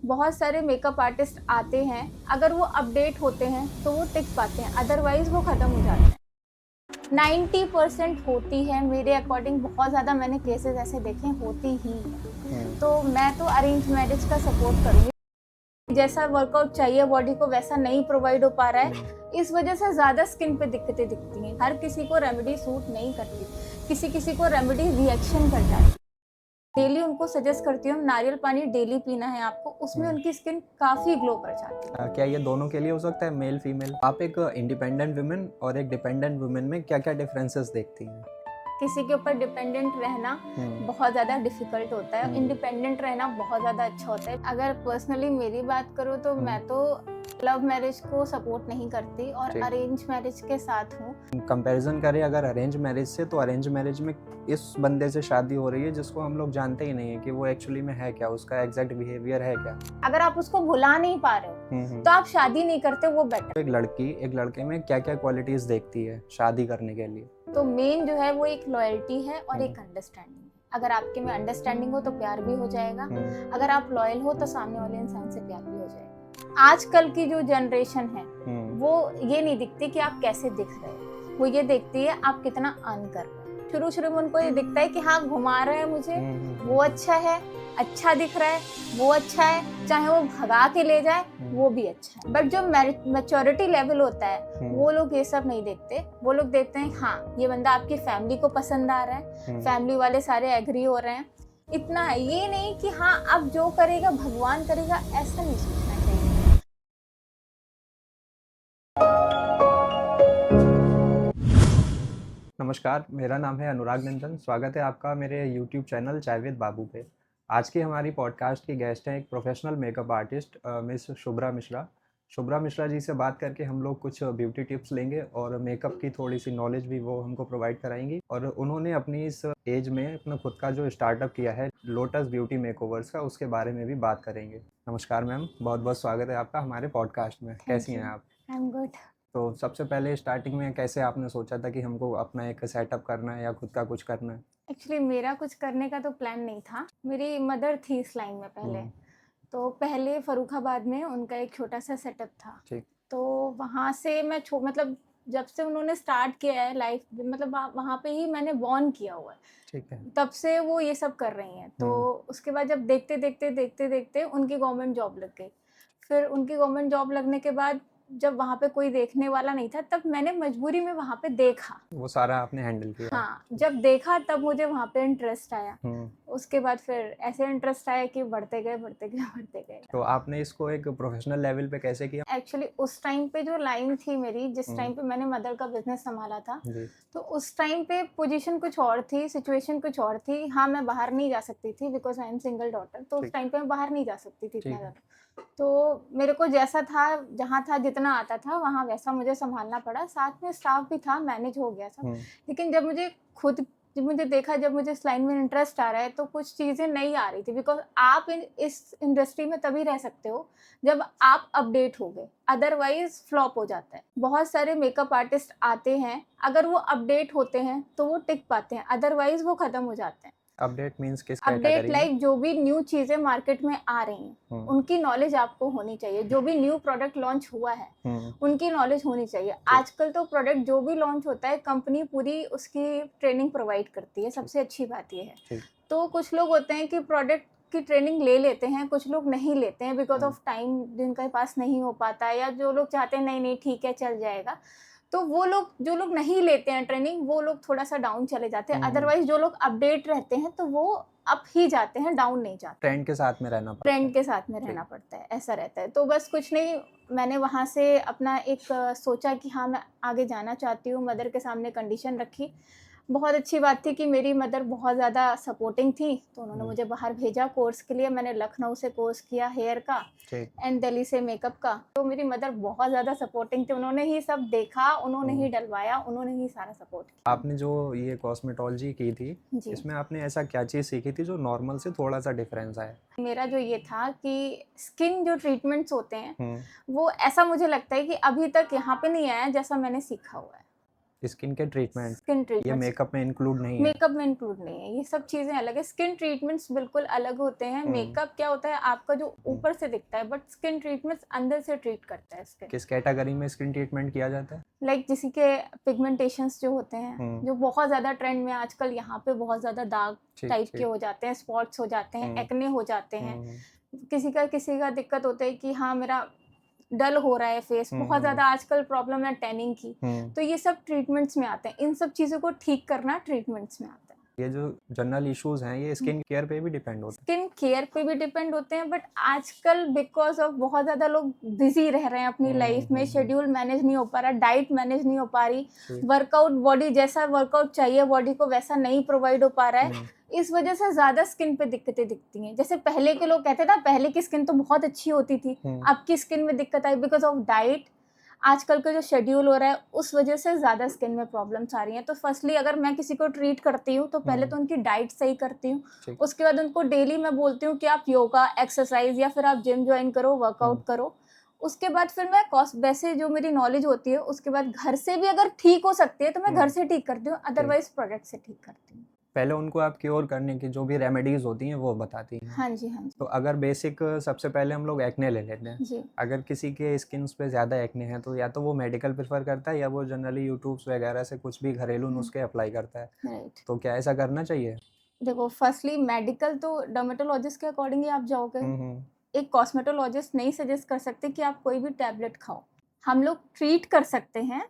बहुत सारे makeup artist आते हैं, अगर वो अपडेट होते हैं तो वो टिक पाते हैं, अदरवाइज वो ख़त्म हो जाते हैं। 90% होती है मेरे अकॉर्डिंग, बहुत ज़्यादा मैंने केसेस ऐसे देखे होती ही है। तो मैं तो अरेंज मैरिज का सपोर्ट करूँगी। जैसा वर्कआउट चाहिए बॉडी को वैसा नहीं प्रोवाइड हो पा रहा है, इस वजह से ज़्यादा स्किन पे दिक्कतें दिखती हैं। हर किसी को रेमेडी सूट नहीं करती, किसी किसी को रेमेडी रिएक्शन कर जाती है। डेली उनको सजेस्ट करती हूँ नारियल पानी डेली पीना है आपको, उसमें उनकी स्किन काफ़ी ग्लो कर जाती है। क्या ये दोनों के लिए हो सकता है, मेल फीमेल? आप एक इंडिपेंडेंट वुमेन और एक डिपेंडेंट वुमेन में क्या क्या डिफरेंसेस देखती हैं? किसी के ऊपर डिपेंडेंट रहना बहुत ज़्यादा डिफिकल्ट होता है, इंडिपेंडेंट रहना बहुत ज़्यादा अच्छा होता है। अगर पर्सनली मेरी बात करूँ तो मैं तो लव मैरिज को सपोर्ट नहीं करती और अरेंज मैरिज के साथ हूँ। कंपैरिजन करें अगर अरेंज मैरिज से, तो अरेंज मैरिज में इस बंदे से शादी हो रही है जिसको हम लोग जानते ही नहीं है कि वो एक्चुअली में है क्या, उसका एग्जैक्ट बिहेवियर है क्या। अगर आप उसको भुला नहीं पा रहे हो तो आप शादी नहीं करते, वो बेटर। एक लड़की एक लड़के में क्या क्या क्वालिटीज देखती है शादी करने के लिए? तो मेन जो है वो एक लॉयल्टी है और एक अंडरस्टैंडिंग है। अगर आपके में अंडरस्टैंडिंग हो तो प्यार भी हो जाएगा, अगर आप लॉयल हो तो सामने वाले इंसान से प्यार भी हो जाएगा। आजकल की जो जनरेशन है वो ये नहीं दिखती कि आप कैसे दिख रहे हो, वो ये देखती है आप कितना अर्न कर रहे हो। शुरू शुरू में उनको ये दिखता है कि हाँ घुमा रहे हैं मुझे, वो अच्छा है, अच्छा दिख रहा है, वो अच्छा है, चाहे वो भगा के ले जाए वो भी अच्छा है। बट जो मैच्योरिटी लेवल होता है वो लोग ये सब नहीं देखते। वो लोग देखते हैं हाँ ये बंदा आपकी फैमिली को पसंद आ रहा है, फैमिली वाले सारे एग्री हो रहे हैं, इतना है। ये नहीं कि हाँ अब जो करेगा भगवान करेगा, ऐसा नहीं सोचना चाहिए। नमस्कार, मेरा नाम है अनुराग नंदन। स्वागत है आपका मेरे YouTube channel Chai with Babu पे। आज की हमारी पॉडकास्ट की गेस्ट हैं एक professional makeup artist miss Shubhra Mishra. Shubhra Mishra ji से बात करके हम लोग कुछ ब्यूटी टिप्स लेंगे और मेकअप की थोड़ी सी नॉलेज भी वो हमको प्रोवाइड कराएंगी। और उन्होंने अपनी इस एज में अपना खुद का जो स्टार्टअप किया है लोटस ब्यूटी मेकओवर्स का, उसके बारे में भी बात करेंगे। नमस्कार मैम, बहुत बहुत स्वागत है आपका हमारे पॉडकास्ट में। कैसी हैं आप? I am good. तो सबसे पहले स्टार्टिंग में कैसे आपने सोचा था कि हमको अपना एक सेटअप करना है या खुद का कुछ करना है? एक्चुअली मेरा कुछ करने का तो प्लान नहीं था, मेरी मदर थी इस लाइन में पहले। तो पहले फर्रुखाबाद में उनका एक छोटा सा सेटअप था। ठीक। तो वहाँ से मैं मतलब जब से उन्होंने स्टार्ट किया है लाइफ, मतलब वहाँ पे ही मैंने बॉर्न किया हुआ है। ठीक है। तब से वो ये सब कर रही हैं। तो उसके बाद जब देखते देखते देखते देखते उनकी गवर्नमेंट जॉब लग गई। फिर उनकी गवर्नमेंट जॉब लगने के बाद जब वहाँ पे कोई देखने वाला नहीं था, तब मैंने मजबूरी में वहाँ पे देखा। वो सारा आपने हैंडल किया? हाँ, जब देखा तब मुझे वहाँ पे इंटरेस्ट आया। उसके बाद फिर ऐसे इंटरेस्ट आया कि बढ़ते गए बढ़ते गए बढ़ते गए। तो आपने इसको एक प्रोफेशनल लेवल पे कैसे किया? एक्चुअली उस टाइम पे जो लाइन थी मेरी, जिस टाइम पे मैंने मदर का बिजनेस संभाला था, तो उस टाइम पे पोजीशन कुछ और थी, सिचुएशन कुछ और थी। हाँ, मैं बाहर नहीं जा सकती थी because I am single daughter. तो उस टाइम पे मैं बाहर नहीं जा सकती थी इतना ज़्यादा। तो मेरे को जैसा था, जहाँ था, जितना आता था वहाँ वैसा मुझे संभालना पड़ा। साथ में स्टाफ भी था, मैनेज हो गया सब। लेकिन जब मुझे देखा, जब मुझे इस लाइन में इंटरेस्ट आ रहा है, तो कुछ चीज़ें नहीं आ रही थी। बिकॉज आप इस इंडस्ट्री में तभी रह सकते हो जब आप अपडेट हो गए, अदरवाइज फ्लॉप हो जाता है। बहुत सारे मेकअप आर्टिस्ट आते हैं, अगर वो अपडेट होते हैं तो वो टिक पाते हैं, अदरवाइज वो ख़त्म हो जाते हैं। अपडेट मींस किस अपडेट कैटेगरी में? लाइक जो भी न्यू चीज़ें मार्केट में आ रही हैं उनकी नॉलेज आपको होनी चाहिए। जो भी न्यू प्रोडक्ट लॉन्च हुआ है उनकी नॉलेज होनी चाहिए। आजकल तो प्रोडक्ट जो भी लॉन्च होता है कंपनी पूरी उसकी ट्रेनिंग प्रोवाइड करती है, सबसे अच्छी बात ये है। तो कुछ लोग होते हैं कि प्रोडक्ट की ट्रेनिंग ले लेते हैं, कुछ लोग नहीं लेते हैं बिकॉज ऑफ टाइम जिनके पास नहीं हो पाता, या जो लोग चाहते हैं नहीं नहीं ठीक है चल जाएगा। तो वो लोग, जो लोग नहीं लेते हैं ट्रेनिंग, वो लोग थोड़ा सा डाउन चले जाते हैं। अदरवाइज जो लोग अपडेट रहते हैं तो वो अप ही जाते हैं, डाउन नहीं जाते। ट्रेंड के साथ में रहना पड़ता है। ट्रेंड के साथ में रहना पड़ता है, ऐसा रहता है। तो बस कुछ नहीं, मैंने वहाँ से अपना एक सोचा कि हाँ मैं आगे जाना चाहती हूँ। मदर के सामने कंडीशन रखी। बहुत अच्छी बात थी कि मेरी मदर बहुत ज़्यादा सपोर्टिंग थी, तो उन्होंने मुझे बाहर भेजा कोर्स के लिए। मैंने लखनऊ से कोर्स किया हेयर का एंड दिल्ली से मेकअप का। तो मेरी मदर बहुत ज़्यादा सपोर्टिंग थी, उन्होंने ही सब देखा, उन्होंने ही डलवाया, उन्होंने ही सारा सपोर्ट किया। आपने जो ये कॉस्मेटोलॉजी की थी, इसमें आपने ऐसा क्या चीज़ सीखी थी जो नॉर्मल से थोड़ा सा डिफरेंस आया? मेरा जो ये था कि स्किन जो ट्रीटमेंट्स होते हैं वो ऐसा मुझे लगता है कि अभी तक यहाँ पे नहीं आया जैसा मैंने सीखा हुआ है। स्किन के ट्रीटमेंट स्किन ये ट्रीटमेंट मेकअप में इंक्लूड नहीं है। मेकअप में इंक्लूड नहीं है, ये सब चीजें अलग है। स्किन ट्रीटमेंट्स बिल्कुल अलग होते हैं। मेकअप क्या होता है आपका जो ऊपर से दिखता है, बट स्किन ट्रीटमेंट्स अंदर से ट्रीट करता है स्किन। किस कैटेगरी में स्किन ट्रीटमेंट किया जाता है? लाइक किसी के पिगमेंटेशंस जो होते हैं, जो बहुत ज्यादा ट्रेंड में आजकल, यहाँ पे बहुत ज्यादा दाग टाइप के हो जाते हैं, स्पॉट्स हो जाते हैं, एक्ने हो जाते हैं। किसी का दिक्कत होता है कि हाँ मेरा डल हो रहा है फेस, बहुत ज्यादा आजकल प्रॉब्लम है टैनिंग की, तो ये सब ट्रीटमेंट्स में आते हैं। इन सब चीजों को ठीक करना ट्रीटमेंट्स में आता है। ये जो जनरल इश्यूज हैं ये स्किन केयर पे भी डिपेंड होते स्किन केयर पे भी डिपेंड होते हैं, बट आजकल बिकॉज ऑफ बहुत ज्यादा लोग बिजी रह रहे हैं अपनी लाइफ में, शेड्यूल मैनेज नहीं हो पा रहा, डाइट मैनेज नहीं हो पा रही, वर्कआउट बॉडी जैसा वर्कआउट चाहिए बॉडी को वैसा नहीं प्रोवाइड हो पा रहा है, इस वजह से ज्यादा स्किन पे दिक्कतें दिखती हैं। जैसे पहले के लोग कहते थे पहले की स्किन तो बहुत अच्छी होती थी, अब की स्किन में दिक्कत आई बिकॉज ऑफ डाइट। आजकल का जो शेड्यूल हो रहा है उस वजह से ज़्यादा स्किन में प्रॉब्लम्स आ रही हैं। तो फर्स्टली अगर मैं किसी को ट्रीट करती हूँ तो पहले तो उनकी डाइट सही करती हूँ, उसके बाद उनको डेली मैं बोलती हूँ कि आप योगा, एक्सरसाइज या फिर आप जिम ज्वाइन करो, वर्कआउट करो। उसके बाद फिर मैं वैसे जो मेरी नॉलेज होती है उसके बाद घर से भी अगर ठीक हो सकती है तो मैं घर से ठीक करती हूँ, अदरवाइज प्रोडक्ट से ठीक करती हूँ। पहले उनको आप क्योर करने की जो भी रेमेडीज होती हैं वो बताती हैं। हाँ जी, हाँ जी। तो अगर बेसिक सबसे पहले हम लोग एक्ने ले लेते हैं जी। अगर किसी के स्किन पे ज़्यादा एक्ने हैं तो या तो वो मेडिकल प्रेफर करता है या वो जनरली यूट्यूब्स वगैरह से कुछ भी घरेलू नुस्खे अप्लाई करता है। राइट। तो क्या ऐसा करना चाहिए? देखो फर्स्टली मेडिकल तो डर्मेटोलॉजिस्ट के अकॉर्डिंग ही आप जाओगे। एक कॉस्मेटोलॉजिस्ट नहीं सजेस्ट कर सकते कि आप कोई भी टैबलेट खाओ। हम लोग ट्रीट कर सकते हैं,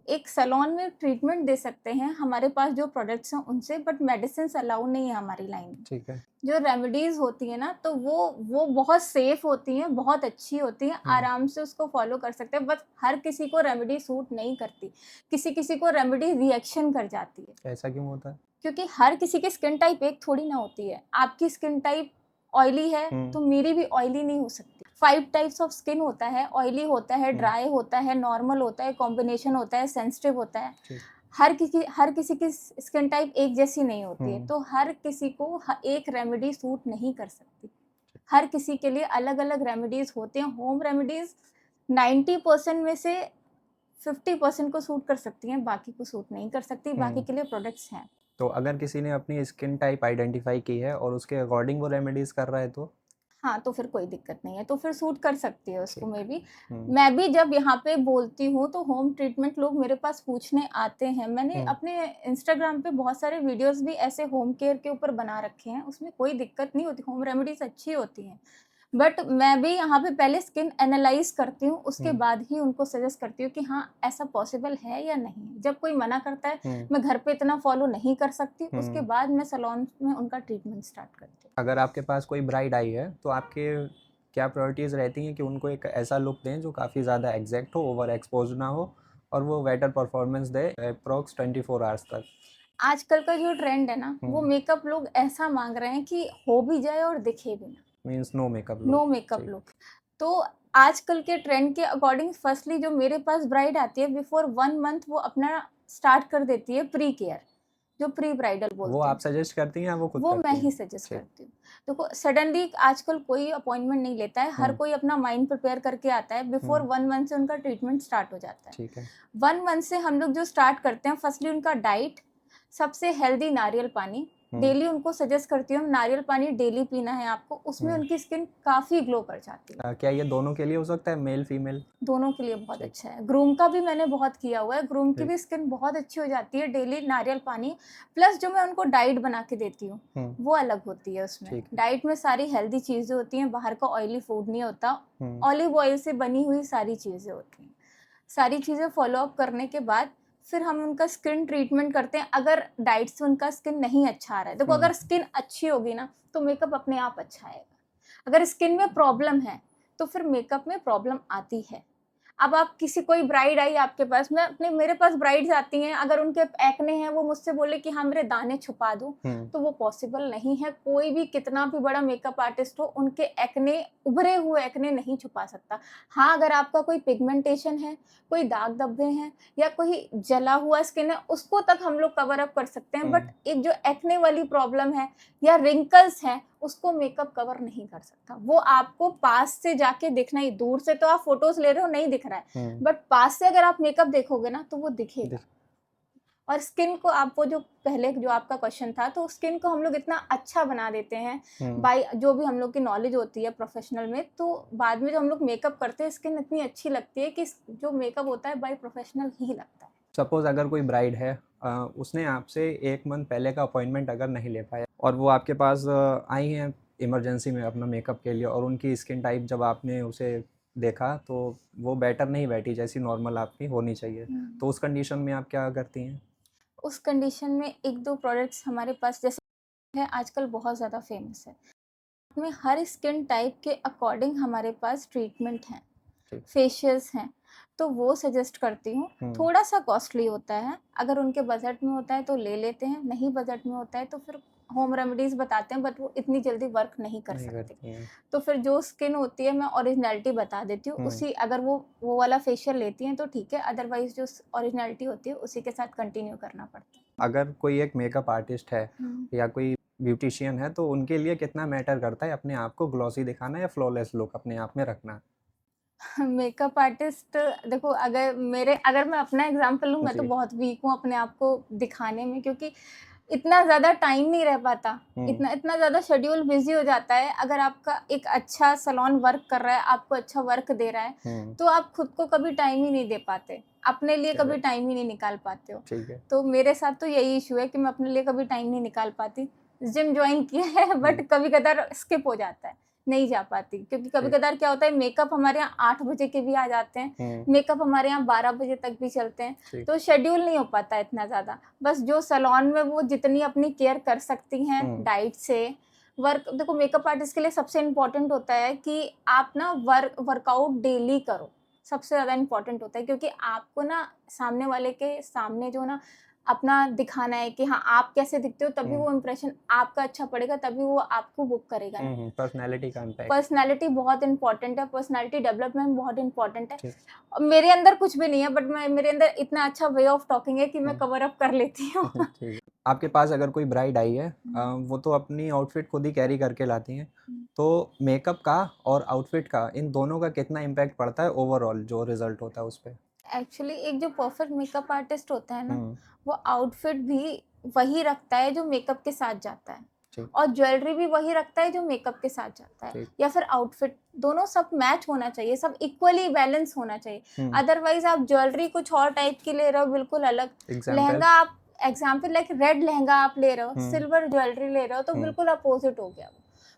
एक सैलून में ट्रीटमेंट दे सकते हैं, हमारे पास जो प्रोडक्ट्स हैं उनसे, बट मेडिसिन अलाउ नहीं है हमारी लाइन में। ठीक है। जो रेमेडीज होती है ना तो वो बहुत सेफ होती हैं, बहुत अच्छी होती हैं, आराम से उसको फॉलो कर सकते हैं। बस हर किसी को रेमेडी सूट नहीं करती, किसी को रेमेडी रिएक्शन कर जाती है। ऐसा क्यों होता है? क्योंकि हर किसी की स्किन टाइप एक थोड़ी ना होती है। आपकी स्किन टाइप ऑयली है तो मेरी भी ऑयली नहीं हो सकती। 5 टाइप्स ऑफ स्किन होता है, ऑयली होता है, ड्राई होता है, नॉर्मल होता है, कॉम्बिनेशन होता है, सेंसिटिव होता है। हर किसी की स्किन टाइप एक जैसी नहीं होती है, तो हर किसी को एक रेमेडी सूट नहीं कर सकती। हर किसी के लिए अलग अलग रेमेडीज होते हैं। होम रेमेडीज 90% में से 50% को सूट कर सकती हैं, बाकी को सूट नहीं कर सकती। बाकी के लिए प्रोडक्ट्स हैं। तो अगर किसी ने अपनी स्किन टाइप आइडेंटिफाई की है और उसके अकॉर्डिंग वो रेमेडीज कर रहा है तो हाँ, तो फिर कोई दिक्कत नहीं है, तो फिर सूट कर सकती है उसको। मैं भी जब यहाँ पे बोलती हूँ तो होम ट्रीटमेंट लोग मेरे पास पूछने आते हैं। मैंने अपने इंस्टाग्राम पे बहुत सारे वीडियोस भी ऐसे होम केयर के ऊपर बना रखे हैं, उसमें कोई दिक्कत नहीं होती, होम रेमेडीज अच्छी होती हैं। बट मैं भी यहाँ पे पहले स्किन एनालाइज करती हूँ, उसके बाद ही उनको सजेस्ट करती हूँ कि हाँ ऐसा पॉसिबल है या नहीं। जब कोई मना करता है मैं घर पे इतना फॉलो नहीं कर सकती, उसके बाद मैं सैलून में उनका ट्रीटमेंट स्टार्ट करती हूँ। अगर आपके पास कोई ब्राइड आई है तो आपके क्या प्रायोरिटीज़ रहती हैं कि उनको एक ऐसा लुक दें जो काफ़ी ज़्यादा एग्जैक्ट हो, ओवर एक्सपोज ना हो और वो बेटर परफॉर्मेंस दे अप्रॉक्स 24 आवर्स तक? आजकल का जो ट्रेंड है ना वो मेकअप लोग ऐसा मांग रहे हैं कि हो भी जाए और दिखे भी ना, मीन्स नो मेकअप लुक। तो आजकल के ट्रेंड के अकॉर्डिंग फर्स्टली जो मेरे पास ब्राइड आती है बिफोर 1 मंथ वो अपना स्टार्ट कर देती है प्री केयर, जो प्री ब्राइडल बोलते हैं। वो आप सजेस्ट करती हैं या वो खुद वो करती मैं हैं? ही सजेस्ट करती हूँ। देखो सडनली आजकल कोई अपॉइंटमेंट नहीं लेता है, हर कोई अपना माइंड प्रिपेयर करके आता है। बिफोर 1 मंथ से उनका ट्रीटमेंट स्टार्ट हो जाता है। ठीक है। 1 मंथ से हम लोग जो स्टार्ट करते हैं, फर्स्टली उनका डाइट, सबसे हेल्दी नारियल पानी डेली उनको सजेस्ट करती हूँ। नारियल पानी डेली पीना है आपको, उसमें उनकी स्किन काफी ग्लो कर जाती है। क्या ये दोनों के लिए हो सकता है, मेल फीमेल? दोनों के लिए बहुत अच्छा है। ग्रूम का भी मैंने बहुत किया हुआ है, ग्रूम की भी स्किन बहुत अच्छी हो जाती है डेली नारियल पानी प्लस जो मैं उनको डाइट बना के देती हूँ वो अलग होती है। उसमें डाइट में सारी हेल्दी चीजें होती हैं, बाहर का ऑयली फूड नहीं होता, ऑलिव ऑयल से बनी हुई सारी चीजें होती हैं। सारी चीजें फॉलो अप करने के बाद फिर हम उनका स्किन ट्रीटमेंट करते हैं। अगर डाइट से उनका स्किन नहीं अच्छा आ रहा है, देखो अगर स्किन अच्छी होगी ना तो मेकअप अपने आप अच्छा आएगा। अगर स्किन में प्रॉब्लम है तो फिर मेकअप में प्रॉब्लम आती है। अब आप कोई ब्राइड आई आपके पास, मेरे पास ब्राइड्स आती हैं, अगर उनके एक्ने हैं वो मुझसे बोले कि हाँ मेरे दाने छुपा दो, तो वो पॉसिबल नहीं है। कोई भी कितना भी बड़ा मेकअप आर्टिस्ट हो उनके एक्ने, उभरे हुए एक्ने नहीं छुपा सकता। हाँ अगर आपका कोई पिगमेंटेशन है, कोई दाग धब्बे हैं या कोई जला हुआ स्किन है, उसको तक हम लोग कवर अप कर सकते हैं। बट एक जो एक्ने वाली प्रॉब्लम है या रिंकल्स हैं उसको मेकअप कवर नहीं कर सकता। वो आपको पास से जाके देखना ही, दूर से तो आप फोटोज ले रहे हो नहीं दिख रहा है, बट पास से अगर आप मेकअप देखोगे ना तो वो दिखेगा। और स्किन को आप वो जो पहले जो आपका क्वेश्चन था, तो स्किन को हम लोग इतना अच्छा बना देते हैं बाय जो भी हम लोग की नॉलेज होती है प्रोफेशनल में, तो बाद में जो हम लोग मेकअप करते हैं स्किन इतनी अच्छी लगती है कि जो मेकअप होता है बाय प्रोफेशनल ही लगता है। सपोज अगर कोई ब्राइड है, उसने आपसे 1 मंथ पहले का अपॉइंटमेंट अगर नहीं ले पाया और वो आपके पास आई हैं इमरजेंसी में अपना मेकअप के लिए, और उनकी स्किन टाइप जब आपने उसे देखा तो वो बेटर नहीं बैठी जैसी नॉर्मल आपकी होनी चाहिए, तो उस कंडीशन में आप क्या करती हैं? उस कंडीशन में 1-2 प्रोडक्ट्स हमारे पास जैसे है आजकल बहुत ज़्यादा फेमस है। में हर स्किन टाइप के अकॉर्डिंग हमारे पास ट्रीटमेंट हैं, ठीक। फेशियल्स हैं, तो वो सजेस्ट करती हूँ। थोड़ा सा कॉस्टली होता है, अगर उनके बजट में होता है तो ले लेते हैं, नहीं बजट में होता है तो फिर होम रेमेडीज़ बताते हैं, बट वो इतनी जल्दी वर्क नहीं कर सकती। तो फिर जो स्किन होती है मैं ओरिजिनलिटी बता देती हूँ, उसी अगर वो वाला फेशियल लेती हैं तो ठीक है, अदरवाइज जो ओरिजिनलिटी होती है उसी के साथ कंटिन्यू करना पड़ता है। अगर कोई एक मेकअप आर्टिस्ट है या कोई ब्यूटिशियन है, तो उनके लिए कितना मैटर करता है अपने आप को ग्लॉसी दिखाना या फ्लॉलेस लुक अपने आप में रखना? मेकअप आर्टिस्ट देखो, अगर मैं अपना एग्जांपल लूँ, मैं तो जी। बहुत वीक हूँ अपने आप को दिखाने में, क्योंकि इतना ज़्यादा टाइम नहीं रह पाता, इतना ज़्यादा शेड्यूल बिजी हो जाता है। अगर आपका एक अच्छा सैलून वर्क कर रहा है, आपको अच्छा वर्क दे रहा है, तो आप खुद को कभी टाइम ही नहीं दे पाते, अपने लिए कभी टाइम ही नहीं निकाल पाते हो। ठीक है। तो मेरे साथ तो यही इशू है कि मैं अपने लिए कभी टाइम नहीं निकाल पाती। जिम ज्वाइन किया है बट कभी कदार स्किप हो जाता है, नहीं जा पाती, क्योंकि कभी कदार क्या होता है, मेकअप हमारे यहाँ 8 बजे के भी आ जाते हैं, मेकअप हमारे यहाँ 12 बजे तक भी चलते हैं, तो शेड्यूल नहीं हो पाता इतना ज़्यादा। बस जो सैलून में वो जितनी अपनी केयर कर सकती हैं डाइट से, वर्क देखो मेकअप आर्टिस्ट के लिए सबसे इम्पोर्टेंट होता है कि आप ना वर्कआउट डेली करो, सबसे ज़्यादा इम्पोर्टेंट होता है, क्योंकि आपको ना सामने वाले के सामने जो ना अपना दिखाना है कि हाँ आप कैसे दिखते हो, तभी वो इम्प्रेशन आपका अच्छा पड़ेगा, तभी वो आपको बुक करेगा ना। पर्सनैलिटी का इम्पैक्ट। पर्सनैलिटी बहुत इंपॉर्टेंट है, पर्सनैलिटी डेवलपमेंट बहुत इंपॉर्टेंट है। मेरे अंदर कुछ भी नहीं है, बट मेरे अंदर इतना अच्छा वे ऑफ टॉकिंग है कि मैं कवर अप कर लेती हूँ। आपके पास अगर कोई ब्राइड आई है, वो तो अपनी आउटफिट खुद ही कैरी करके लाती हैं, तो मेकअप का और आउटफिट का, इन दोनों का कितना इम्पैक्ट पड़ता है ओवरऑल जो रिजल्ट होता है उस पर? एक्चुअली एक जो परफेक्ट मेकअप आर्टिस्ट होता है ना, वो आउटफिट भी वही रखता है जो मेकअप के साथ जाता है, और ज्वेलरी भी वही रखता है जो मेकअप के साथ जाता है, या फिर आउटफिट, दोनों सब मैच होना चाहिए, सब इक्वली बैलेंस होना चाहिए। अदरवाइज आप ज्वेलरी कुछ और टाइप की ले रहे हो, बिल्कुल अलग लहंगा, आप एग्जाम्पल लाइक रेड लहंगा आप ले रहे हो, सिल्वर ज्वेलरी ले रहे हो, तो बिल्कुल अपोजिट हो गया।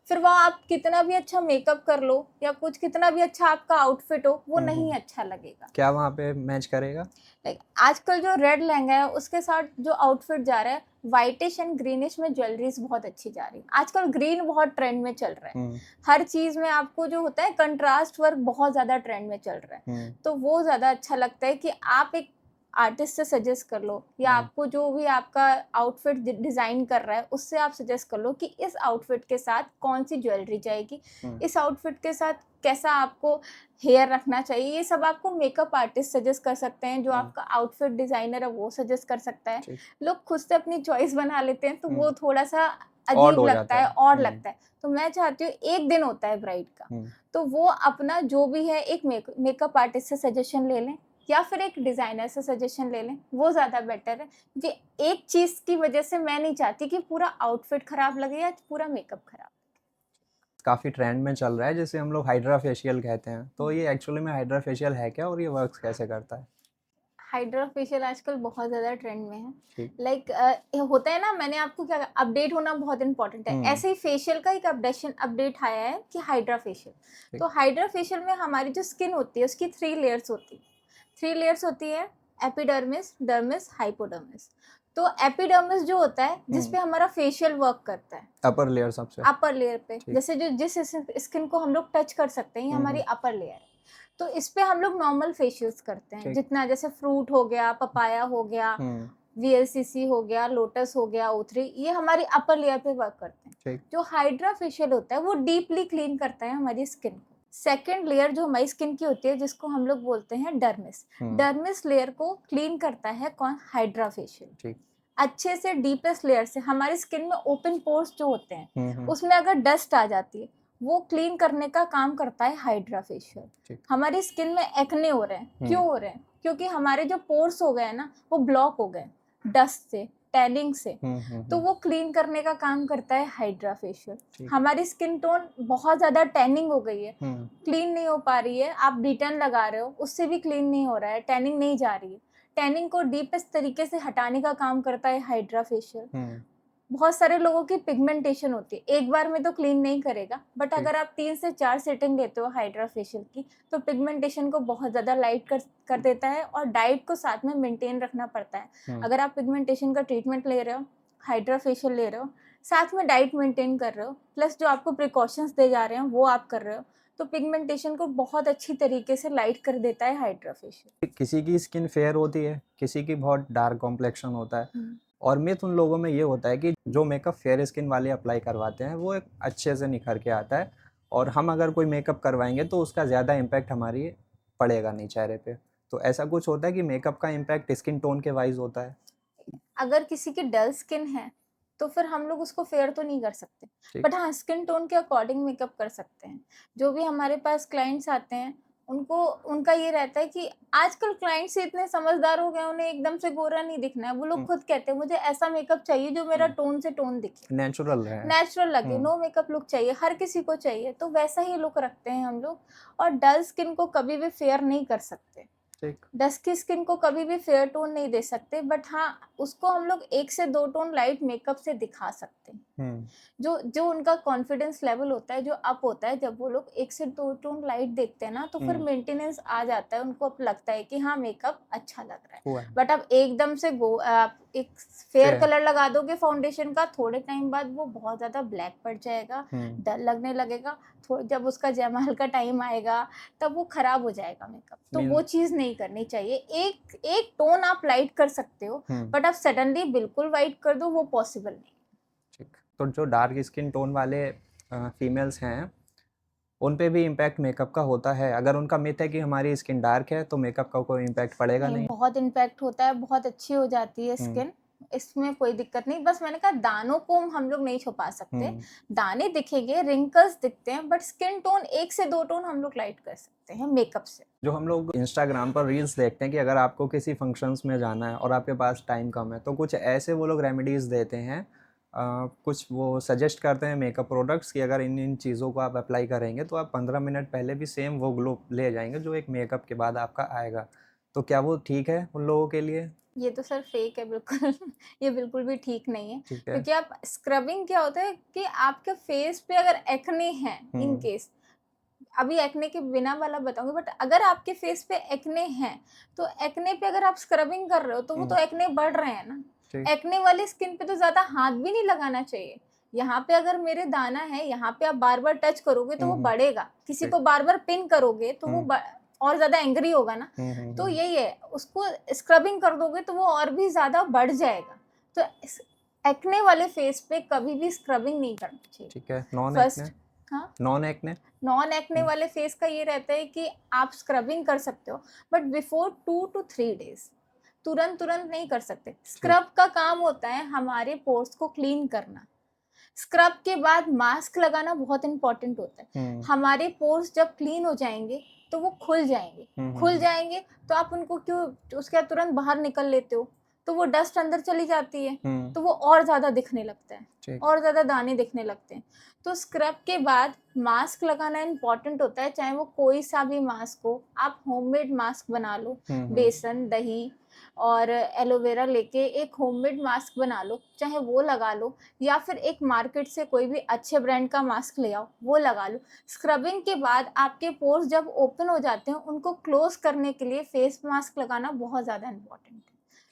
फिर वहाँ आप कितना भी अच्छा मेकअप कर लो या कुछ कितना भी अच्छा आपका आउटफिट हो, वो नहीं अच्छा लगेगा। क्या वहाँ पे मैच करेगा? लाइक आजकल जो रेड लहंगा है उसके साथ जो आउटफिट जा रहा है, व्हाइटिश एंड ग्रीनिश में ज्वेलरीज बहुत अच्छी जा रही है। आजकल ग्रीन बहुत ट्रेंड में चल रहा है, हर चीज में आपको जो होता है कंट्रास्ट वर्क बहुत ज्यादा ट्रेंड में चल रहा है, तो वो ज्यादा अच्छा लगता है कि आप एक आर्टिस्ट से सजेस्ट कर लो, या आपको जो भी आपका आउटफिट डिजाइन कर रहा है उससे आप सजेस्ट कर लो कि इस आउटफिट के साथ कौन सी ज्वेलरी जाएगी, इस आउटफिट के साथ कैसा आपको हेयर रखना चाहिए, ये सब आपको मेकअप आर्टिस्ट सजेस्ट कर सकते हैं, जो आपका आउटफिट डिजाइनर है वो सजेस्ट कर सकता है। लोग खुद से अपनी चॉइस बना लेते हैं, तो वो थोड़ा सा अजीब लगता है, और लगता है। तो मैं चाहती हूँ, एक दिन होता है ब्राइड का, तो वो अपना जो भी है एक मेकअप आर्टिस्ट से सजेशन ले लें, या फिर एक डिज़ाइनर से सजेशन ले लें, वो ज़्यादा बेटर है, क्योंकि एक चीज़ की वजह से मैं नहीं चाहती कि पूरा आउटफिट खराब लगे या पूरा मेकअप खराब। काफ़ी ट्रेंड में चल रहा है जिसे हम लोग हाइड्रा फेशियल कहते हैं, तो ये एक्चुअली में हाइड्रा फेशियल है क्या और ये वर्क कैसे करता है? हाइड्रा फेशियल आजकल बहुत ज़्यादा ट्रेंड में है। लाइक होता है ना, मैंने आपको क्या, अपडेट होना बहुत इंपॉर्टेंट है, ऐसे ही फेशियल का एक अपडेट आया है कि हाइड्रा फेशियल। तो हाइड्रा फेशियल में हमारी जो स्किन होती है उसकी 3 लेयर्स होती है, एपिडर्मिस, डर्मिस, हाइपोडर्मिस। तो एपिडर्मिस जो होता है जिसपे हमारा फेशियल वर्क करता है, अपर लेयर, सबसे अपर लेयर पे, जैसे जो जिस स्किन को हम लोग टच कर सकते हैं, ये हमारी अपर लेयर है। तो इस पे हम लोग नॉर्मल फेशियल्स करते हैं, जितना जैसे फ्रूट हो गया, पपाया हो गया, VLCC हो गया, लोटस हो गया, O3, ये हमारी अपर लेयर पे वर्क करते हैं। जो हाइड्रा फेशियल होता है वो डीपली क्लीन करता है हमारी स्किन को। सेकेंड लेयर जो हमारी स्किन की होती है, जिसको हम लोग बोलते हैं डर्मिस, डर्मिस लेयर को क्लीन करता है कौन? Hydra facial. अच्छे से डीपेस्ट लेयर से, हमारी स्किन में ओपन पोर्स जो होते हैं उसमें अगर डस्ट आ जाती है, वो क्लीन करने का काम करता है हाइड्रा फेशियल। हमारी स्किन में एक्ने हो रहे हैं, क्यों हो रहे हैं? क्योंकि हमारे जो पोर्स हो गए हैं ना, वो ब्लॉक हो गए, डस्ट से, टैनिंग से, तो हम्म, वो क्लीन करने का काम करता है हाइड्रा फेशियल। ठीक। हमारी स्किन टोन बहुत ज्यादा टैनिंग हो गई है, हम्म क्लीन नहीं हो पा रही है, आप डिटर्न लगा रहे हो उससे भी क्लीन नहीं हो रहा है, टैनिंग नहीं जा रही है। टैनिंग को डीपेस्ट तरीके से हटाने का काम करता है हाइड्रा फेशियल। हम्म, बहुत सारे लोगों की पिगमेंटेशन होती है, एक बार में तो क्लीन नहीं करेगा, बट ठीक। अगर आप 3 से 4 सेटिंग लेते हो हाइड्रा फेशियल की, तो पिगमेंटेशन को बहुत ज़्यादा लाइट कर देता है, और डाइट को साथ में मेंटेन रखना पड़ता है। अगर आप पिगमेंटेशन का ट्रीटमेंट ले रहे हो, हाइड्रा फेशियल ले रहे हो, साथ में डाइट मेंटेन कर रहे हो, प्लस जो आपको प्रिकॉशंस दे जा रहे हैं वो आप कर रहे हो, तो पिगमेंटेशन को बहुत अच्छी तरीके से लाइट कर देता है हाइड्रा फेशियल। किसी की स्किन फेयर होती है, किसी की बहुत डार्क कॉम्प्लेक्शन होता है, और मिथ उन लोगों में ये होता है कि जो मेकअप फेयर स्किन वाले अप्लाई करवाते हैं वो एक अच्छे से निखर के आता है, और हम अगर कोई मेकअप करवाएंगे तो उसका ज़्यादा इम्पैक्ट हमारी पड़ेगा नहीं चेहरे पे। तो ऐसा कुछ होता है कि मेकअप का इम्पैक्ट स्किन टोन के वाइज होता है? अगर किसी की डल स्किन है तो फिर हम लोग उसको फेयर तो नहीं कर सकते, ठीक। बट हाँ स्किन टोन के अकॉर्डिंग मेकअप कर सकते हैं। जो भी हमारे पास क्लाइंट्स आते हैं उनको, उनका ये रहता है कि आजकल क्लाइंट्स इतने समझदार हो गए, उन्हें एकदम से गोरा नहीं दिखना है, वो लोग खुद कहते हैं मुझे ऐसा मेकअप चाहिए जो मेरा टोन से टोन दिखे, नेचुरल है। नेचुरल लगे, नो मेकअप लुक चाहिए, हर किसी को चाहिए, तो वैसा ही लुक रखते हैं हम लोग। और डल स्किन को कभी भी फेयर नहीं कर सकते, ठीक। डस्की स्किन को कभी भी फेयर टोन नहीं दे सकते, बट हाँ उसको हम लोग 1 से 2 टोन लाइट मेकअप से दिखा सकते हैं। जो जो उनका कॉन्फिडेंस लेवल होता है जो अप होता है, जब वो लोग 1 से 2 टोन लाइट देखते हैं ना, तो फिर मेंटेनेंस आ जाता है, उनको अब लगता है कि हाँ मेकअप अच्छा लग रहा है। हुआ है। बट अब एकदम से आप एक फेयर Fair। कलर लगा दोगे फाउंडेशन का, थोड़े टाइम बाद वो बहुत ज्यादा ब्लैक पड़ जाएगा, डल लगने लगेगा, जब उसका जयमाल का टाइम आएगा तब वो खराब हो जाएगा मेकअप। तो वो चीज नहीं करनी चाहिए। एक एक टोन आप लाइट कर सकते हो, बट आप सडनली बिल्कुल वाइट कर दो वो पॉसिबल नहीं। ठीक। तो जो डार्क स्किन टोन वाले फीमेल्स हैं उन पे भी इम्पैक्ट मेकअप का होता है? अगर उनका मिथ है कि हमारी स्किन डार्क है तो मेकअप का कोई इम्पैक्ट पड़ेगा नहीं? बहुत इम्पैक्ट होता है, बहुत अच्छी हो जाती है स्किन, इसमें कोई दिक्कत नहीं। बस मैंने कहा दानों को हम लोग नहीं छुपा सकते, दाने दिखेंगे, रिंकल्स दिखते हैं, बट स्किन टोन 1 से 2 टोन हम लोग लाइट कर सकते हैं मेकअप से। जो हम लोग इंस्टाग्राम पर रील्स देखते हैं कि अगर आपको किसी फंक्शंस में जाना है और आपके पास टाइम कम है तो कुछ ऐसे वो लोग रेमेडीज़ देते हैं, कुछ वो सजेस्ट करते हैं मेकअप प्रोडक्ट्स कि अगर इन इन चीज़ों को आप अप्लाई करेंगे तो आप 15 मिनट पहले भी सेम वो ग्लो ले जाएंगे जो एक मेकअप के बाद आपका आएगा। तो क्या वो ठीक है उन लोगों के लिए? ये तो सर फेक है बिल्कुल ये बिल्कुल भी ठीक नहीं है, ठीक है। क्योंकि आप स्क्रबिंग क्या होता है कि आपके फेस पे अगर एक्ने है, इन केस अभी एक्ने के बिना वाला बताऊंगी, बट अगर आपके फेस पे एक्ने हैं तो एक्ने पे अगर आप स्क्रबिंग कर रहे हो तो वो तो एक्ने बढ़ रहे हैं ना। एक्ने वाली स्किन पे तो ज्यादा हाथ भी नहीं लगाना चाहिए। यहाँ पे अगर मेरे दाना है, यहाँ पे आप बार बार टच करोगे तो वो बढ़ेगा, किसी को बार बार पिन करोगे तो वो और ज्यादा एंग्री होगा ना। तो यही है, उसको स्क्रबिंग कर दोगे तो वो और भी ज्यादा बढ़ जाएगा। तो एक्ने वाले फेस पे कभी भी स्क्रबिंग नहीं करना चाहिए। ठीक है। Non first, acne? हाँ नॉन एक्ने? नॉन एक्ने वाले फेस का ये रहता है कि आप स्क्रबिंग कर सकते हो, बट बिफोर 2 to 3 डेज, तुरंत तुरंत नहीं कर सकते। स्क्रब का काम होता है हमारे पोर्स को क्लीन करना। स्क्रब के बाद मास्क लगाना बहुत इंपॉर्टेंट होता है। हमारे पोर्स जब क्लीन हो जाएंगे तो वो खुल जाएंगे, खुल जाएंगे तो आप उनको क्यों उसके बाद तुरंत बाहर निकल लेते हो, तो वो डस्ट अंदर चली जाती है, तो वो और ज्यादा दिखने लगता है, और ज्यादा दाने दिखने लगते हैं। तो स्क्रब के बाद मास्क लगाना इंपॉर्टेंट होता है, चाहे वो कोई सा भी मास्क हो। आप होममेड मास्क बना लो, बेसन, दही और एलोवेरा लेके एक होममेड मास्क बना लो, चाहे वो लगा लो, या फिर एक मार्केट से कोई भी अच्छे ब्रांड का मास्क ले आओ, वो लगा लो। स्क्रबिंग के बाद आपके पोर्स जब ओपन हो जाते हैं उनको क्लोज करने के लिए फेस मास्क लगाना बहुत ज़्यादा इम्पॉर्टेंट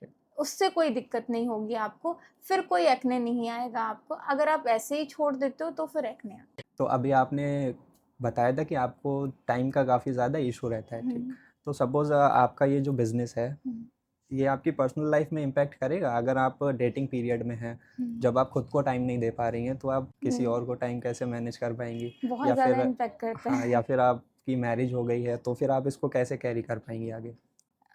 है। उससे कोई दिक्कत नहीं होगी आपको, फिर कोई एक्ने नहीं आएगा आपको। अगर आप ऐसे ही छोड़ देते हो तो फिर एक्ने आएगा। तो अभी आपने बताया था कि आपको टाइम का काफ़ी ज़्यादा इशू रहता है, ठीक। तो सपोज़ आपका ये जो बिज़नेस है ये आपकी पर्सनल लाइफ में इम्पैक्ट करेगा? अगर आप डेटिंग पीरियड में हैं, जब आप खुद को टाइम नहीं दे पा रही हैं तो आप किसी और को टाइम कैसे मैनेज कर पाएंगी? बहुत या ज़्यादा फिर इम्पैक्ट करता हाँ, है। या फिर आपकी मैरिज हो गई है तो फिर आप इसको कैसे कैरी कर पाएंगी आगे?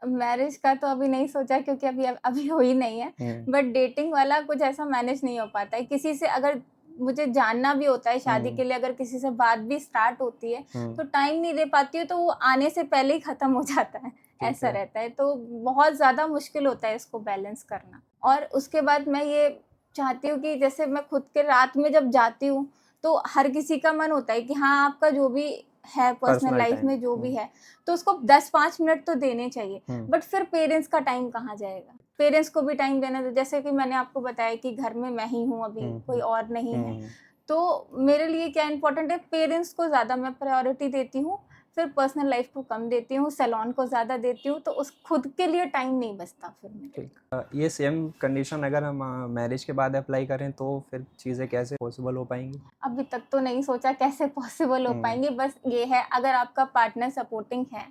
मैरिज का तो अभी नहीं सोचा, क्योंकि अभी अभी हो ही नहीं है, बट डेटिंग वाला कुछ ऐसा मैनेज नहीं हो पाता है। किसी से अगर मुझे जानना भी होता है शादी के लिए, अगर किसी से बात भी स्टार्ट होती है तो टाइम नहीं दे पाती हूँ, तो वो आने से पहले ही खत्म हो जाता है, ऐसा रहता है। तो बहुत ज्यादा मुश्किल होता है इसको बैलेंस करना। और उसके बाद मैं ये चाहती हूँ कि जैसे मैं खुद के रात में जब जाती हूँ तो हर किसी का मन होता है कि हाँ आपका जो भी है पर्सनल Personal लाइफ time, में जो भी है तो उसको 10-5 मिनट तो देने चाहिए। बट फिर पेरेंट्स का टाइम कहाँ जाएगा? पेरेंट्स को भी टाइम देना है। जैसे कि मैंने आपको बताया कि घर में मैं ही हूँ अभी, कोई और नहीं है। तो मेरे लिए क्या इम्पोर्टेंट है, पेरेंट्स को ज़्यादा मैं प्रायोरिटी देती हूँ, फिर पर्सनल लाइफ को कम देती हूँ, सैलून को ज़्यादा देती हूँ, तो उस खुद के लिए टाइम नहीं बचता फिर मेरे लिए। ये सेम कंडीशन अगर हम मैरिज के बाद अप्लाई करें तो फिर चीज़ें कैसे पॉसिबल हो पाएंगी? अभी तक तो नहीं सोचा कैसे पॉसिबल हो पाएंगे, बस ये है अगर आपका पार्टनर सपोर्टिंग है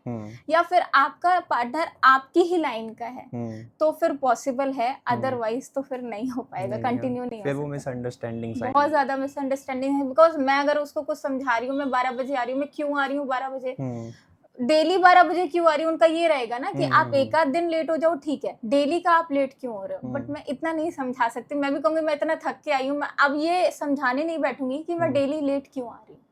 या फिर आपका पार्टनर आपकी ही लाइन का है तो फिर पॉसिबल है, अदरवाइज तो फिर नहीं हो पाएगा, कंटिन्यू नहीं फिर हो वो सकता। मिसअंडरस्टैंडिंग बहुत ज्यादा मिसअंडरस्टैंडिंग है, बिकॉज मैं अगर उसको कुछ समझा रही हूँ, मैं 12 बजे आ रही हूँ, मैं क्यों आ रही हूँ 12 बजे, डेली 12 बजे क्यों आ रही हूँ, उनका ये रहेगा ना कि आप एक आध दिन लेट हो जाओ ठीक है, डेली का आप लेट क्यों हो रहे हो। बट मैं इतना नहीं समझा सकती, मैं भी कहूंगी मैं इतना थक के आई हूँ, मैं अब ये समझाने नहीं बैठूंगी कि मैं डेली लेट क्यों आ रही हूँ।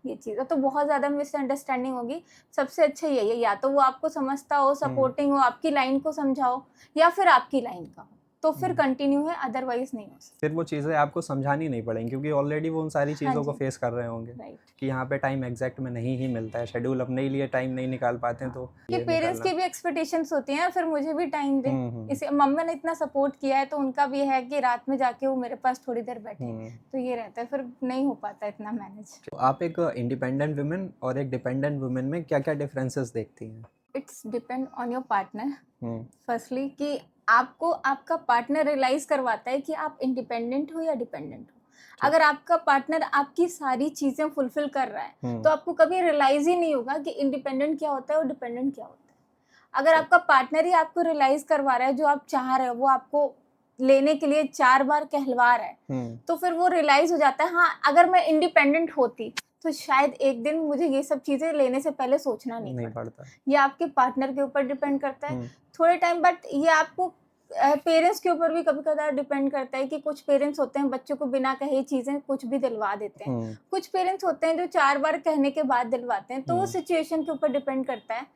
ये चीज़ तो बहुत ज़्यादा मिसअंडरस्टैंडिंग होगी। सबसे अच्छा यही है, या तो वो आपको समझता हो, सपोर्टिंग हो, आपकी लाइन को समझाओ, या फिर आपकी लाइन का हो, तो फिर कंटिन्यू है, अदरवाइज नहीं हो सकता। फिर वो चीज़ें आपको समझानी नहीं पड़ेंगी क्योंकि ऑलरेडी वो उन सारी चीज़ों को फेस कर रहे होंगे कि यहाँ पे टाइम एग्जैक्ट में नहीं ही मिलता है, शेड्यूल अपने लिए टाइम नहीं निकाल पाते हैं। तो ये पेरेंट्स की भी एक्सपेक्टेशंस होती हैं, फिर मुझे भी टाइम दे। इसे मम्मा ने इतना सपोर्ट किया है तो उनका भी है कि रात में जाके वो मेरे पास थोड़ी देर बैठे, तो ये रहता है, फिर नहीं हो पाता इतना मैनेज। तो आप एक इंडिपेंडेंट वुमेन और एक डिपेंडेंट वुमेन में क्या क्या डिफरेंसेस देखती हैं? It's depend on your partner firstly, कि आपको आपका पार्टनर रियलाइज करवाता है कि आप इंडिपेंडेंट हो या डिपेंडेंट हो। अगर आपका पार्टनर आपकी सारी चीजें फुलफिल कर रहा है तो आपको कभी रियलाइज ही नहीं होगा कि इंडिपेंडेंट क्या होता है और डिपेंडेंट क्या होता है। अगर आपका पार्टनर ही आपको रियलाइज करवा रहा है, जो आप चाह रहे हो वो आपको लेने के लिए 4 बार कहलवा रहा है, तो फिर वो रियलाइज हो जाता है, हाँ अगर मैं इंडिपेंडेंट होती तो शायद एक दिन मुझे ये सब चीजें लेने से पहले सोचना नहीं पड़ता। ये आपके पार्टनर के ऊपर डिपेंड करता है थोड़े टाइम, बट ये आपको पेरेंट्स के ऊपर भी कभी कभार डिपेंड करता है कि कुछ पेरेंट्स होते हैं बच्चों को बिना कहे चीजें कुछ भी दिलवा देते हैं, कुछ पेरेंट्स होते हैं जो 4 बार कहने के बाद दिलवाते हैं, तो वो सिचुएशन के ऊपर डिपेंड करता है।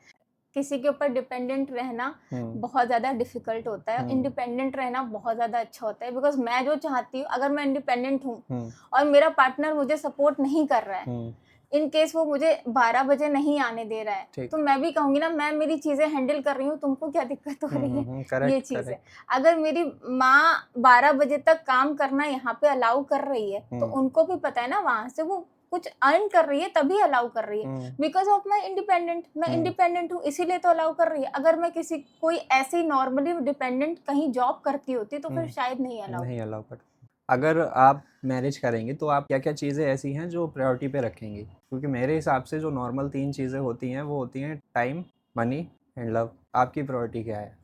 किसी के ऊपर डिपेंडेंट रहना बहुत ज़्यादा डिफिकल्ट होता है, इंडिपेंडेंट रहना बहुत ज़्यादा अच्छा होता है। बिकॉज मैं जो चाहती हूँ, अगर मैं इंडिपेंडेंट हूँ और मेरा पार्टनर मुझे सपोर्ट नहीं कर रहा है, इन केस वो मुझे 12 बजे नहीं आने दे रहा है, तो मैं भी कहूंगी ना मैं मेरी चीजें हैंडल कर रही हूँ, तुमको क्या दिक्कत हो रही है। ये चीज है, अगर मेरी माँ 12 बजे तक काम करना यहाँ पे अलाउ कर रही है तो उनको भी पता है ना वहां से वो कुछ अर्न कर रही है तभी अलाउ कर रही है, बिकॉज ऑफ मैं इंडिपेंडेंट हूँ इसीलिए तो अलाउ कर रही है। अगर मैं किसी कोई ऐसी नॉर्मली डिपेंडेंट कहीं जॉब करती होती तो फिर शायद नहीं अलाउ कर। अगर आप मैरिज करेंगे तो आप क्या क्या चीज़ें ऐसी हैं जो प्रायोरिटी पे रखेंगी? क्योंकि मेरे हिसाब से जो नॉर्मल 3 चीज़ें होती हैं वो होती हैं टाइम, मनी एंड लव। आपकी प्रायोरिटी क्या है?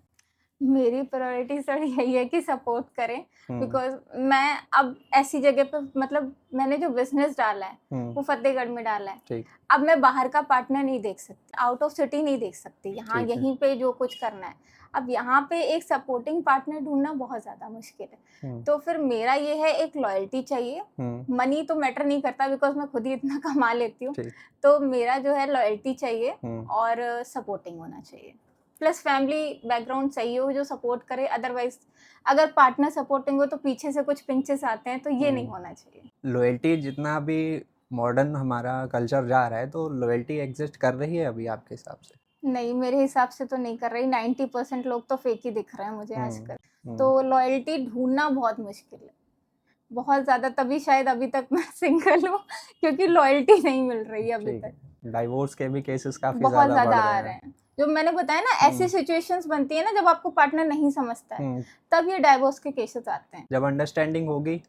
मेरी प्रायोरिटी सर यही है कि सपोर्ट करें, बिकॉज मैं अब ऐसी जगह पे, मतलब मैंने जो बिजनेस डाला है वो फतेहगढ़ में डाला है, अब मैं बाहर का पार्टनर नहीं देख सकती, आउट ऑफ सिटी नहीं देख सकती, यहाँ यहीं पे जो कुछ करना है। अब यहाँ पे एक सपोर्टिंग पार्टनर ढूंढना बहुत ज़्यादा मुश्किल है, तो फिर मेरा ये है एक लॉयल्टी चाहिए। मनी तो मैटर नहीं करता बिकॉज मैं खुद ही इतना कमा लेती हूँ, तो मेरा जो है लॉयल्टी चाहिए और सपोर्टिंग होना चाहिए, प्लस फैमिली बैकग्राउंड सही हो जो सपोर्ट करे। अदरवाइज अगर पार्टनर सपोर्टिंग हो तो पीछे से कुछ पिंचेस आते हैं, तो ये नहीं होना चाहिए। लॉयल्टी जितना भी मॉडर्न हमारा कल्चर जा रहा है, तो लॉयल्टी एग्जिस्ट कर रही है अभी आपके हिसाब से? नहीं, मेरे हिसाब से तो नहीं कर रही। 90% लोग तो फेक ही दिख रहे हैं मुझे आजकल, तो लॉयल्टी ढूंढना बहुत मुश्किल है, बहुत ज्यादा। तभी शायद अभी तक मैं सिंगल हूँ क्योंकि लॉयल्टी नहीं मिल रही है अभी तक। डाइवोर्स के भी केसेस काफी बहुत ज्यादा आ रहे हैं, जो मैंने बताया ना, ऐसी सिचुएशंस बनती है ना जब आपको पार्टनर नहीं समझता है, तब ये डाइवोर्स के केसेस आते हैं। जब अंडरस्टैंडिंग होगी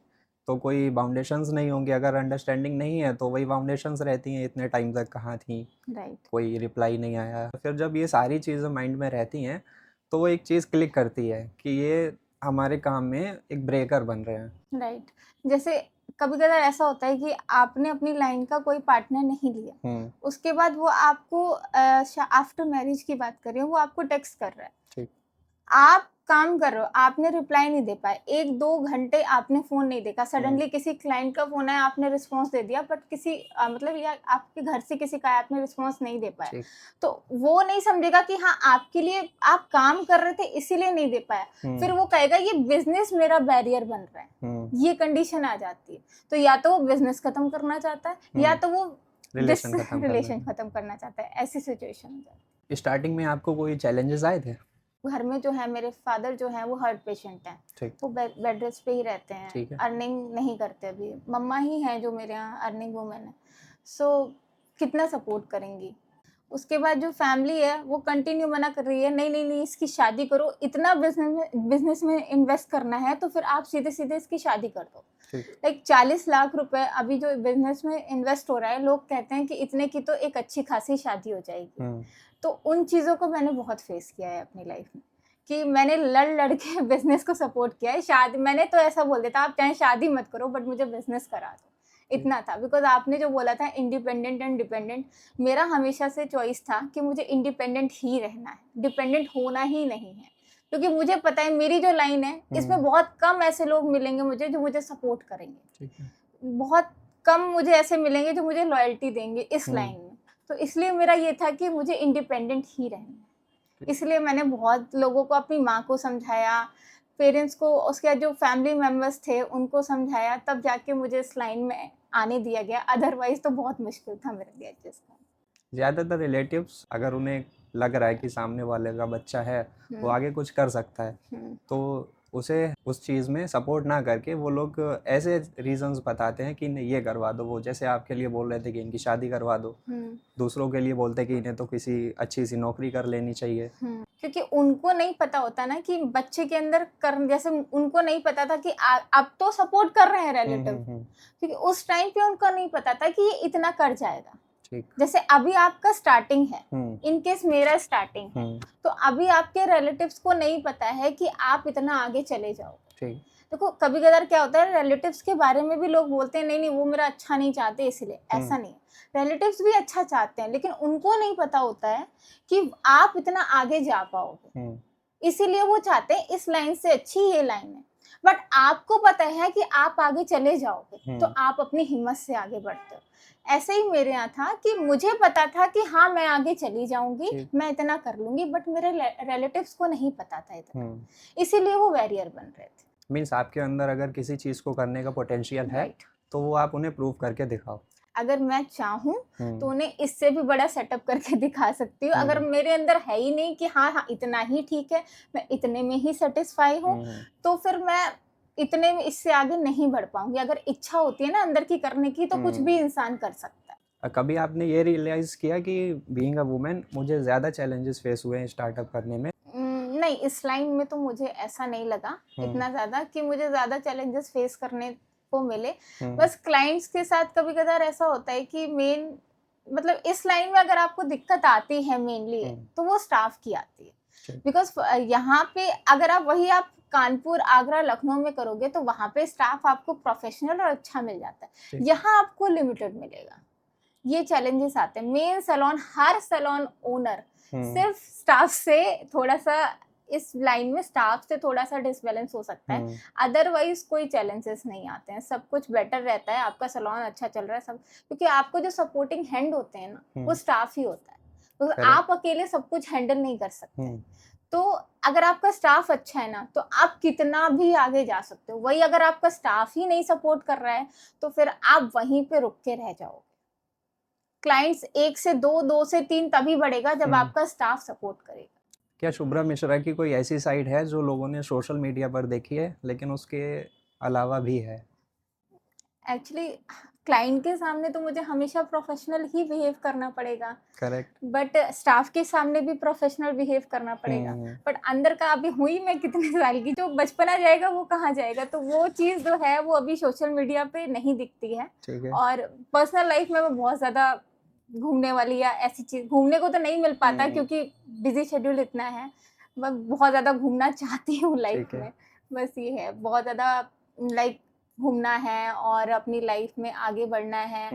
तो कोई बाउंडेशंस नहीं होंगी, अगर अंडरस्टैंडिंग नहीं है तो वही बाउंडेशंस रहती हैं, इतने टाइम तक कहाँ थी, कोई रिप्लाई नहीं आया। फिर जब ये सारी चीज़ें माइंड में रहती हैं तो वो एक चीज़ क्लिक करती है कि ये हमारे काम में एक ब्रेकर बन रहे हैं। जैसे कभी कभार ऐसा होता है कि आपने अपनी लाइन का कोई पार्टनर नहीं लिया, उसके बाद वो आपको आफ्टर मैरिज की बात कर रही हूँ, वो आपको टेक्स्ट कर रहा है, आप काम कर रहे हो, आपने रिप्लाई नहीं दे पाए, 1-2 घंटे आपने फोन नहीं देखा, सडनली किसी क्लाइंट का फोन आया, आपने रिस्पॉन्स दे दिया, बट किसी मतलब या आपके घर से किसी का आया, आपने रिस्पॉन्स नहीं दे पाया, ठीक। तो वो नहीं समझेगा कि हाँ आपके लिए आप काम कर रहे थे इसीलिए नहीं दे पाया, फिर वो कहेगा ये बिजनेस मेरा बैरियर बन रहा है, ये कंडीशन आ जाती है। तो या तो वो बिजनेस खत्म करना चाहता है या तो वो रिलेशन खत्म करना चाहता है, ऐसी सिचुएशन हो जाती है। स्टार्टिंग में आपको कोई चैलेंजेस आए थे? घर में जो है मेरे फादर जो है वो हार्ट पेशेंट हैं, ठीक। वो बेड रेस्ट पे ही रहते हैं, ठीक है। अर्निंग नहीं करते, अभी मम्मा ही हैं जो मेरे यहाँ अर्निंग वुमेन है, सो कितना सपोर्ट करेंगी। उसके बाद जो फैमिली है वो कंटिन्यू मना कर रही है, नहीं नहीं नहीं इसकी शादी करो, इतना बिजनेस में इन्वेस्ट करना है तो फिर आप सीधे सीधे इसकी शादी कर दो। लाइक 40 लाख रुपए अभी जो बिजनेस में इन्वेस्ट हो रहा है, लोग कहते हैं कि इतने की तो एक अच्छी खासी शादी हो जाएगी। तो उन चीज़ों को मैंने बहुत फेस किया है अपनी लाइफ में, कि मैंने लड़ के बिजनेस को सपोर्ट किया है। शादी मैंने तो ऐसा बोल दिया था आप चाहे शादी मत करो बट मुझे बिजनेस करा दो, इतना था। बिकॉज आपने जो बोला था इंडिपेंडेंट एंड डिपेंडेंट, मेरा हमेशा से चॉइस था कि मुझे इंडिपेंडेंट ही रहना है, डिपेंडेंट होना ही नहीं है, क्योंकि मुझे पता है मेरी जो लाइन है इसमें बहुत कम ऐसे लोग मिलेंगे मुझे जो मुझे सपोर्ट करेंगे, बहुत कम मुझे ऐसे मिलेंगे जो मुझे लॉयल्टी देंगे इस लाइन में। तो इसलिए मेरा ये था कि मुझे इंडिपेंडेंट ही रहना है। इसलिए मैंने बहुत लोगों को, अपनी माँ को समझाया, पेरेंट्स को, उसके बाद जो फैमिली मेम्बर्स थे उनको समझाया, तब जाके मुझे इस लाइन में आने दिया गया। अदरवाइज तो बहुत मुश्किल था मेरे लिए एडजस्ट करना। ज़्यादातर रिलेटिव्स अगर उन्हें लग रहा है कि सामने वाले का बच्चा है वो आगे कुछ कर सकता है, तो उसे उस चीज़ में सपोर्ट ना करके वो लोग ऐसे रीजंस बताते हैं कि नहीं ये करवा दो, वो जैसे आपके लिए बोल रहे थे कि इनकी शादी करवा दो, दूसरों के लिए बोलते कि इन्हें तो किसी अच्छी सी नौकरी कर लेनी चाहिए। क्योंकि उनको नहीं पता होता ना कि बच्चे के अंदर जैसे उनको नहीं पता था कि अब तो सपोर्ट कर रहे हैं रिलेटिव, क्योंकि उस टाइम पे उनको नहीं पता था कि ये इतना कर जाएगा। जैसे अभी आपका स्टार्टिंग है, इन केस मेरा स्टार्टिंग है, तो अभी आपके रिलेटिव्स को नहीं पता है कि आप इतना आगे चले जाओगे। देखो कभी कभार क्या होता है, रिलेटिव्स के बारे में भी लोग बोलते हैं नहीं नहीं वो मेरा अच्छा नहीं चाहते इसलिए, ऐसा नहीं है, रिलेटिव्स भी अच्छा चाहते हैं, लेकिन उनको नहीं पता होता है कि आप इतना आगे जा पाओगे, इसीलिए वो चाहते हैं इस लाइन से अच्छी ये लाइन है, बट आपको पता है कि आप आगे चले जाओगे, तो आप अपनी हिम्मत से आगे बढ़ते हो। ऐसे ही मेरे यहाँ था कि मुझे पता था कि हाँ मैं आगे चली जाऊंगी, मैं इतना कर लूंगी, बट मेरे रिलेटिव्स को नहीं पता था इतना, इसीलिए वो बैरियर बन रहे थे। मीन्स आपके अंदर अगर किसी चीज को करने का पोटेंशियल है तो वो आप उन्हें प्रूव करके दिखाओ। अगर मैं चाहूँ तो उन्हें इससे भी बड़ा सेटअप करके दिखा सकती हूँ। अगर मेरे अंदर है ही नहीं कि हाँ हाँ इतना ही ठीक है, मैं इतने में ही सेटिस्फाई हूँ, तो फिर मैं इतने में इससे आगे नहीं बढ़ पाऊंगी। अगर इच्छा होती है ना अंदर की करने की, तो कुछ भी इंसान कर सकता है। कभी आपने ये रियलाइज किया कि बीइंग अ वुमेन मुझे ज्यादा चैलेंजेस फेस हुए हैं स्टार्टअप करने में? नहीं, इस लाइन में तो मुझे ऐसा नहीं लगा इतना ज्यादा कि मुझे ज्यादा चैलेंजेस फेस करने को मिले। बस क्लाइंट्स के साथ कभी कभार ऐसा होता है कि मेन मतलब इस लाइन में अगर आपको दिक्कत आती है मेनली तो वो स्टाफ की आती है। बिकॉज यहाँ पे अगर आप कानपुर, आगरा, लखनऊ में करोगे तो वहाँ पे स्टाफ आपको प्रोफेशनल और अच्छा मिल जाता है, यहाँ आपको लिमिटेड मिलेगा। ये चैलेंजेस आते हैं। मेन सैलून, हर सैलून ओनर सिर्फ स्टाफ से थोड़ा सा, इस लाइन में स्टाफ से थोड़ा सा डिसबैलेंस हो सकता है, अदरवाइज कोई चैलेंजेस नहीं आते हैं, सब कुछ बेटर रहता है, आपका सैलून अच्छा चल रहा है सब, क्योंकि आपको जो सपोर्टिंग हैंड होते हैं ना वो स्टाफ ही होता है, तो आप अकेले सब कुछ हैंडल नहीं कर सकते। तो अगर आपका स्टाफ अच्छा है ना तो आप कितना भी आगे जा सकते हो। वही अगर आपका स्टाफ ही नहीं सपोर्ट कर रहा है तो फिर आप वहीं पे रुक के रह जाओगे। क्लाइंट्स 1 से 2, 2 से 3 तभी बढ़ेगा जब आपका स्टाफ सपोर्ट करेगा। क्या शुभ्रा मिश्रा की कोई ऐसी साइड है जो लोगों ने सोशल मीडिया पर देखी है लेकिन उसके अलावा भी है? एक्चुअली क्लाइंट के सामने तो मुझे हमेशा प्रोफेशनल ही बिहेव करना पड़ेगा, करेक्ट, बट स्टाफ के सामने भी प्रोफेशनल बिहेव करना पड़ेगा। बट अंदर का अभी हुई मैं कितने साल की, जो बचपना जाएगा वो कहाँ जाएगा, तो वो चीज़ जो है वो अभी सोशल मीडिया पे नहीं दिखती है। और पर्सनल लाइफ में मैं बहुत ज़्यादा घूमने वाली या ऐसी चीज़, घूमने को तो नहीं मिल पाता क्योंकि बिजी शेड्यूल इतना है, मैं बहुत ज़्यादा घूमना चाहती हूँ लाइफ में। बस ये है, बहुत ज़्यादा लाइक घूमना है और अपनी लाइफ में आगे बढ़ना है,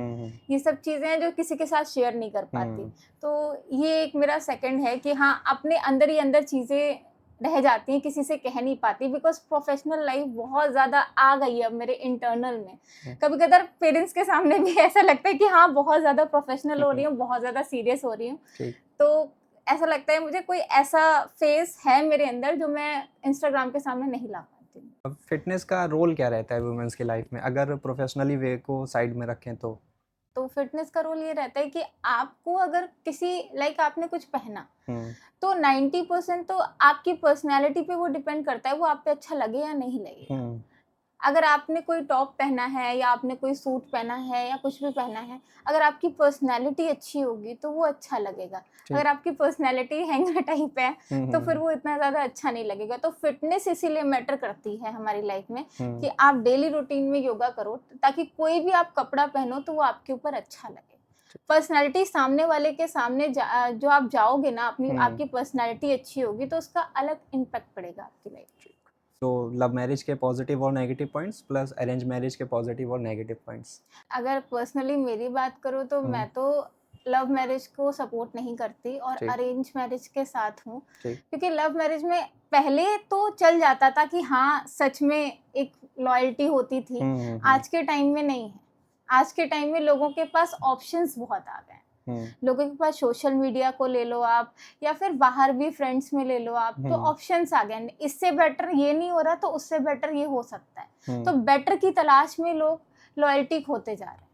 ये सब चीज़ें हैं जो किसी के साथ शेयर नहीं कर पाती। तो ये एक मेरा सेकंड है कि हाँ अपने अंदर ही अंदर चीज़ें रह जाती हैं, किसी से कह नहीं पाती, बिकॉज प्रोफेशनल लाइफ बहुत ज़्यादा आ गई है अब मेरे इंटरनल में। कभी कभार पेरेंट्स के सामने भी ऐसा लगता है कि हाँ बहुत ज़्यादा प्रोफेशनल हो रही हूँ, बहुत ज़्यादा सीरियस हो रही हूँ। तो ऐसा लगता है मुझे कोई ऐसा फेस है मेरे अंदर जो मैं इंस्टाग्राम के सामने नहीं ला पाती हूँ। अब फिटनेस का रोल क्या रहता है वुमेन्स की लाइफ में, अगर प्रोफेशनली वे को साइड में रखें तो? फिटनेस का रोल ये रहता है कि आपको अगर किसी लाइक आपने कुछ पहना तो 90% तो आपकी पर्सनैलिटी पे वो डिपेंड करता है, वो आप पे अच्छा लगे या नहीं लगे। अगर आपने कोई टॉप पहना है या आपने कोई सूट पहना है या कुछ भी पहना है, अगर आपकी पर्सनैलिटी अच्छी होगी तो वो अच्छा लगेगा। अगर आपकी पर्सनैलिटी हैंगर टाइप है तो फिर वो इतना ज़्यादा अच्छा नहीं लगेगा। तो फिटनेस इसीलिए मैटर करती है हमारी लाइफ में कि आप डेली रूटीन में योगा करो ताकि कोई भी आप कपड़ा पहनो तो वो आपके ऊपर अच्छा लगे। पर्सनैलिटी सामने वाले के सामने जो आप जाओगे ना, अपनी आपकी पर्सनैलिटी अच्छी होगी तो उसका अलग इम्पैक्ट पड़ेगा आपकी लाइफ में। तो लव मैरिज के पॉजिटिव और negative points plus arrange marriage के पॉजिटिव और नेगेटिव पॉइंट्स। अगर पर्सनली मेरी बात करूँ तो मैं तो लव मैरिज को सपोर्ट नहीं करती और अरेंज मैरिज के साथ हूँ, क्योंकि लव मैरिज में पहले तो चल जाता था कि हाँ सच में एक लॉयल्टी होती थी। आज के टाइम में नहीं है। आज के टाइम में लोगों के पास ऑप्शंस बहुत आ गए। लोगों के पास सोशल मीडिया को ले लो आप या फिर बाहर भी फ्रेंड्स में ले लो आप, तो ऑप्शंस आ गए। इससे बेटर ये नहीं हो रहा तो उससे बेटर ये हो सकता है। तो बेटर की तलाश में लोग लॉयल्टी खोते जा रहे हैं,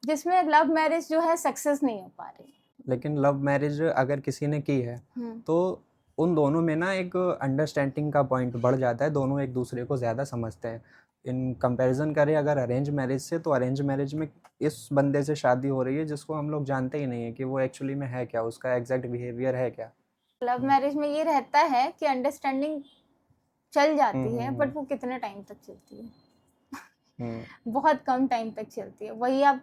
जिसमें लव मैरिज जो है सक्सेस नहीं हो पा रही। लेकिन लव मैरिज अगर किसी ने की है तो उन दोनों में ना एक अंडरस्टैंडिंग का पॉइंट बढ़ जाता है, दोनों एक दूसरे को ज़्यादा समझते हैं। इन कंपैरिजन करें अगर अरेंज मैरिज से, तो अरेंज मैरिज में इस बंदे से शादी हो रही है जिसको हम लोग जानते ही नहीं है कि वो एक्चुअली में है क्या, उसका एग्जैक्ट बिहेवियर है क्या। लव मैरिज में ये रहता है कि अंडरस्टैंडिंग चल जाती है, बट वो कितने टाइम तक चलती है? बहुत कम टाइम तक चलती है। वही आप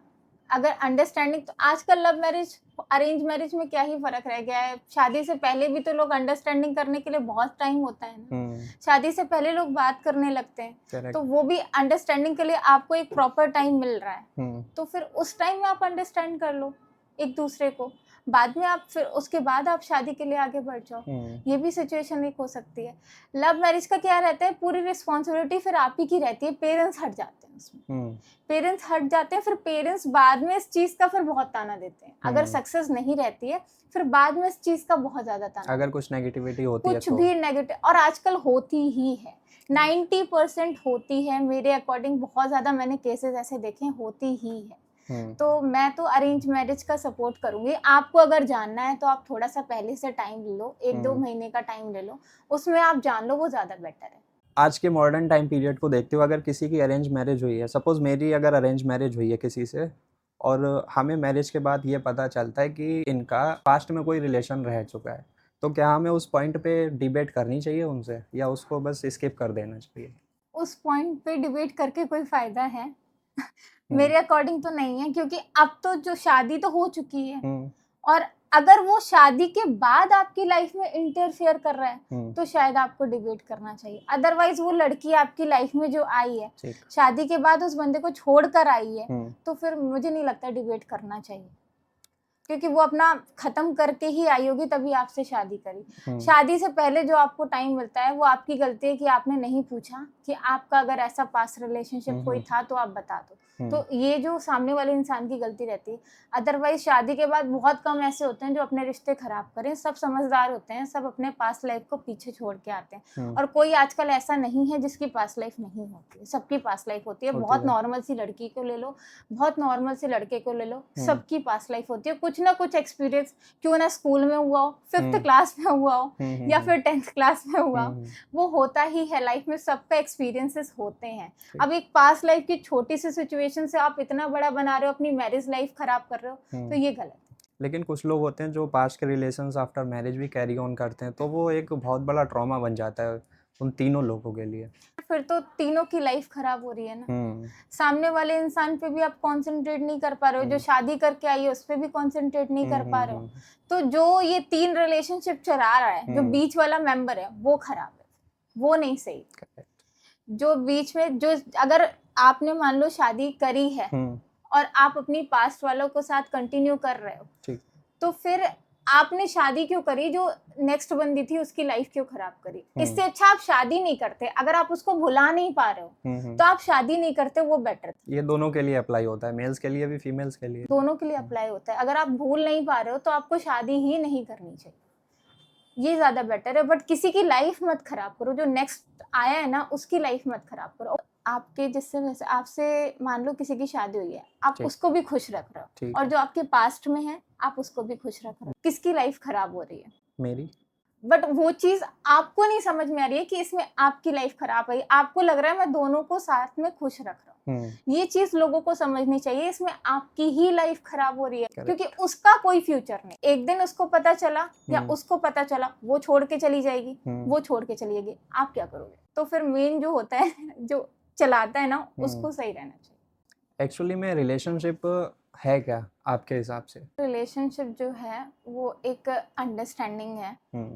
अगर अंडरस्टैंडिंग, तो आजकल लव मैरिज अरेंज मैरिज में क्या ही फर्क रह गया है। शादी से पहले भी तो लोग अंडरस्टैंडिंग करने के लिए बहुत टाइम होता है ना। शादी से पहले लोग बात करने लगते हैं, तो वो भी अंडरस्टैंडिंग के लिए आपको एक प्रॉपर टाइम मिल रहा है, तो फिर उस टाइम में आप अंडरस्टैंड कर लो एक दूसरे को। बाद में आप फिर उसके बाद आप शादी के लिए आगे बढ़ जाओ, ये भी सिचुएशन एक हो सकती है। लव मैरिज का क्या रहता है, पूरी रिस्पॉन्सिबिलिटी फिर आप ही की रहती है। पेरेंट्स हट जाते हैं उसमें, पेरेंट्स हट जाते हैं, फिर पेरेंट्स बाद में इस चीज का फिर बहुत ताना देते हैं। अगर सक्सेस नहीं रहती है फिर बाद में इस चीज का बहुत ज्यादा ताना, अगर कुछ नेगेटिविटी होती है, कुछ भी नेगेटिव, और आजकल होती ही है, 90% होती है मेरे अकॉर्डिंग। बहुत ज्यादा मैंने केसेस ऐसे देखे, होती ही है। तो मैं तो अरेंज मैरिज का सपोर्ट करूंगी। आपको अगर जानना है तो आप थोड़ा सा पहले से टाइम ले लो, 1-2 महीने का टाइम ले लो, उसमें आप जान लो, वो ज्यादा बेटर है। आज के मॉडर्न टाइम पीरियड को देखते हुए अगर किसी की अरेंज मैरिज हुई है, सपोज मेरी अगर अरेंज मैरिज हुई है किसी से, और हमें मैरिज के बाद ये पता चलता है कि इनका पास्ट में कोई रिलेशन रह चुका है, तो क्या हमें उस पॉइंट पे डिबेट करनी चाहिए उनसे या उसको बस स्किप कर देना चाहिए? उस पॉइंट पे डिबेट करके कोई फायदा है? मेरे अकॉर्डिंग तो नहीं है, क्योंकि अब तो जो शादी तो हो चुकी है, और अगर वो शादी के बाद आपकी लाइफ में इंटरफेयर कर रहा है तो शायद आपको डिबेट करना चाहिए। अदरवाइज वो लड़की आपकी लाइफ में जो आई है, शादी के बाद उस बंदे को छोड़कर आई है, तो फिर मुझे नहीं लगता डिबेट करना चाहिए, क्योंकि वो अपना खत्म करके ही आई होगी तभी आपसे शादी करी। शादी से पहले जो आपको टाइम मिलता है वो आपकी गलती है कि आपने नहीं पूछा कि आपका अगर ऐसा पास्ट रिलेशनशिप कोई था तो आप बता दो। तो ये जो सामने वाले इंसान की गलती रहती है। अदरवाइज शादी के बाद बहुत कम ऐसे होते हैं जो अपने रिश्ते खराब करें। सब समझदार होते हैं, सब अपने पास्ट लाइफ को पीछे छोड़ के आते हैं, और कोई आजकल ऐसा नहीं है जिसकी पास्ट लाइफ नहीं होती है। सबकी पास्ट लाइफ होती है। बहुत नॉर्मल सी लड़की को ले लो, बहुत नॉर्मल से लड़के को ले लो, सबकी पास्ट लाइफ होती है। कुछ ना कुछ एक्सपीरियंस, क्यों ना स्कूल में हुआ हो, 5th क्लास में हुआ हो या फिर 10th क्लास में हुआ हो, वो होता ही है। लाइफ में सबका एक्सपीरियंसेस होते हैं। अब एक पास्ट लाइफ की छोटी सी सिचुएशन से आप इतना बड़ा बना रहे हो, अपनी मैरिज लाइफ खराब कर रहे हो, तो ये गलत है। लेकिन कुछ लोग होते हैं जो पास्ट के रिलेशंस आफ्टर मैरिज भी कैरी ऑन करते हैं, तो वो एक बहुत बड़ा ट्रॉमा बन जाता है उन तीनों लोगों के लिए। फिर तो तीनों की लाइफ खराब हो रही है ना। सामने वाले इंसान पे भी आप कंसंट्रेट नहीं कर पा रहे हो, जो शादी करके आई है उस पे भी कंसंट्रेट नहीं कर पा रहे हो। तो जो ये 3 रिलेशनशिप चला रहा है, जो बीच वाला मेंबर है वो खराब है, वो नहीं सही। जो बीच में, जो अगर आपने मान लो शादी करी है और आप अपनी पास्ट वालों को साथ कंटिन्यू कर रहे हो, तो फिर आपने शादी क्यों करी, जो नेक्स्ट बंदी थी उसकी लाइफ क्यों खराब करी। इससे अच्छा आप शादी नहीं करते। अगर आप उसको भुला नहीं पा रहे हो तो आप शादी नहीं करते, वो बेटर था। ये दोनों के लिए अप्लाई होता है, मेल्स के लिए भी फीमेल्स के लिए, दोनों के लिए अप्लाई होता है। अगर आप भूल नहीं पा रहे हो तो आपको शादी ही नहीं करनी चाहिए, ये ज्यादा बेटर है। बट किसी की लाइफ मत खराब करो, जो नेक्स्ट आया है ना उसकी लाइफ मत खराब करो। आपके जिससे वैसे आपसे मान लो किसी की शादी हुई है, आप ठीक। उसको भी खुश रख रहे हो, ठीक और है। जो आपके पास्ट में है आप उसको भी खुश रख रहे हो। किसकी लाइफ खराब हो रही है? मेरी। बट वो चीज आपको नहीं समझ में आ रही है कि इसमें आपकी लाइफ खराब है। आपको लग रहा है मैं दोनों को साथ में खुश रख रहा हूँ। ये चीज लोगों को समझनी चाहिए, इसमें आपकी ही लाइफ खराब हो रही है। Correct. क्योंकि उसका कोई फ्यूचर नहीं। एक दिन उसको पता चला या उसको पता चला, वो छोड़ के चली जाएगी, वो छोड़ के चली जाएगी, आप क्या करोगे? तो फिर मेन जो होता है, जो चलाता है ना, उसको सही रहना चाहिए। एक्चुअली में रिलेशनशिप है क्या आपके हिसाब से? रिलेशनशिप जो है वो एक अंडरस्टैंडिंग है,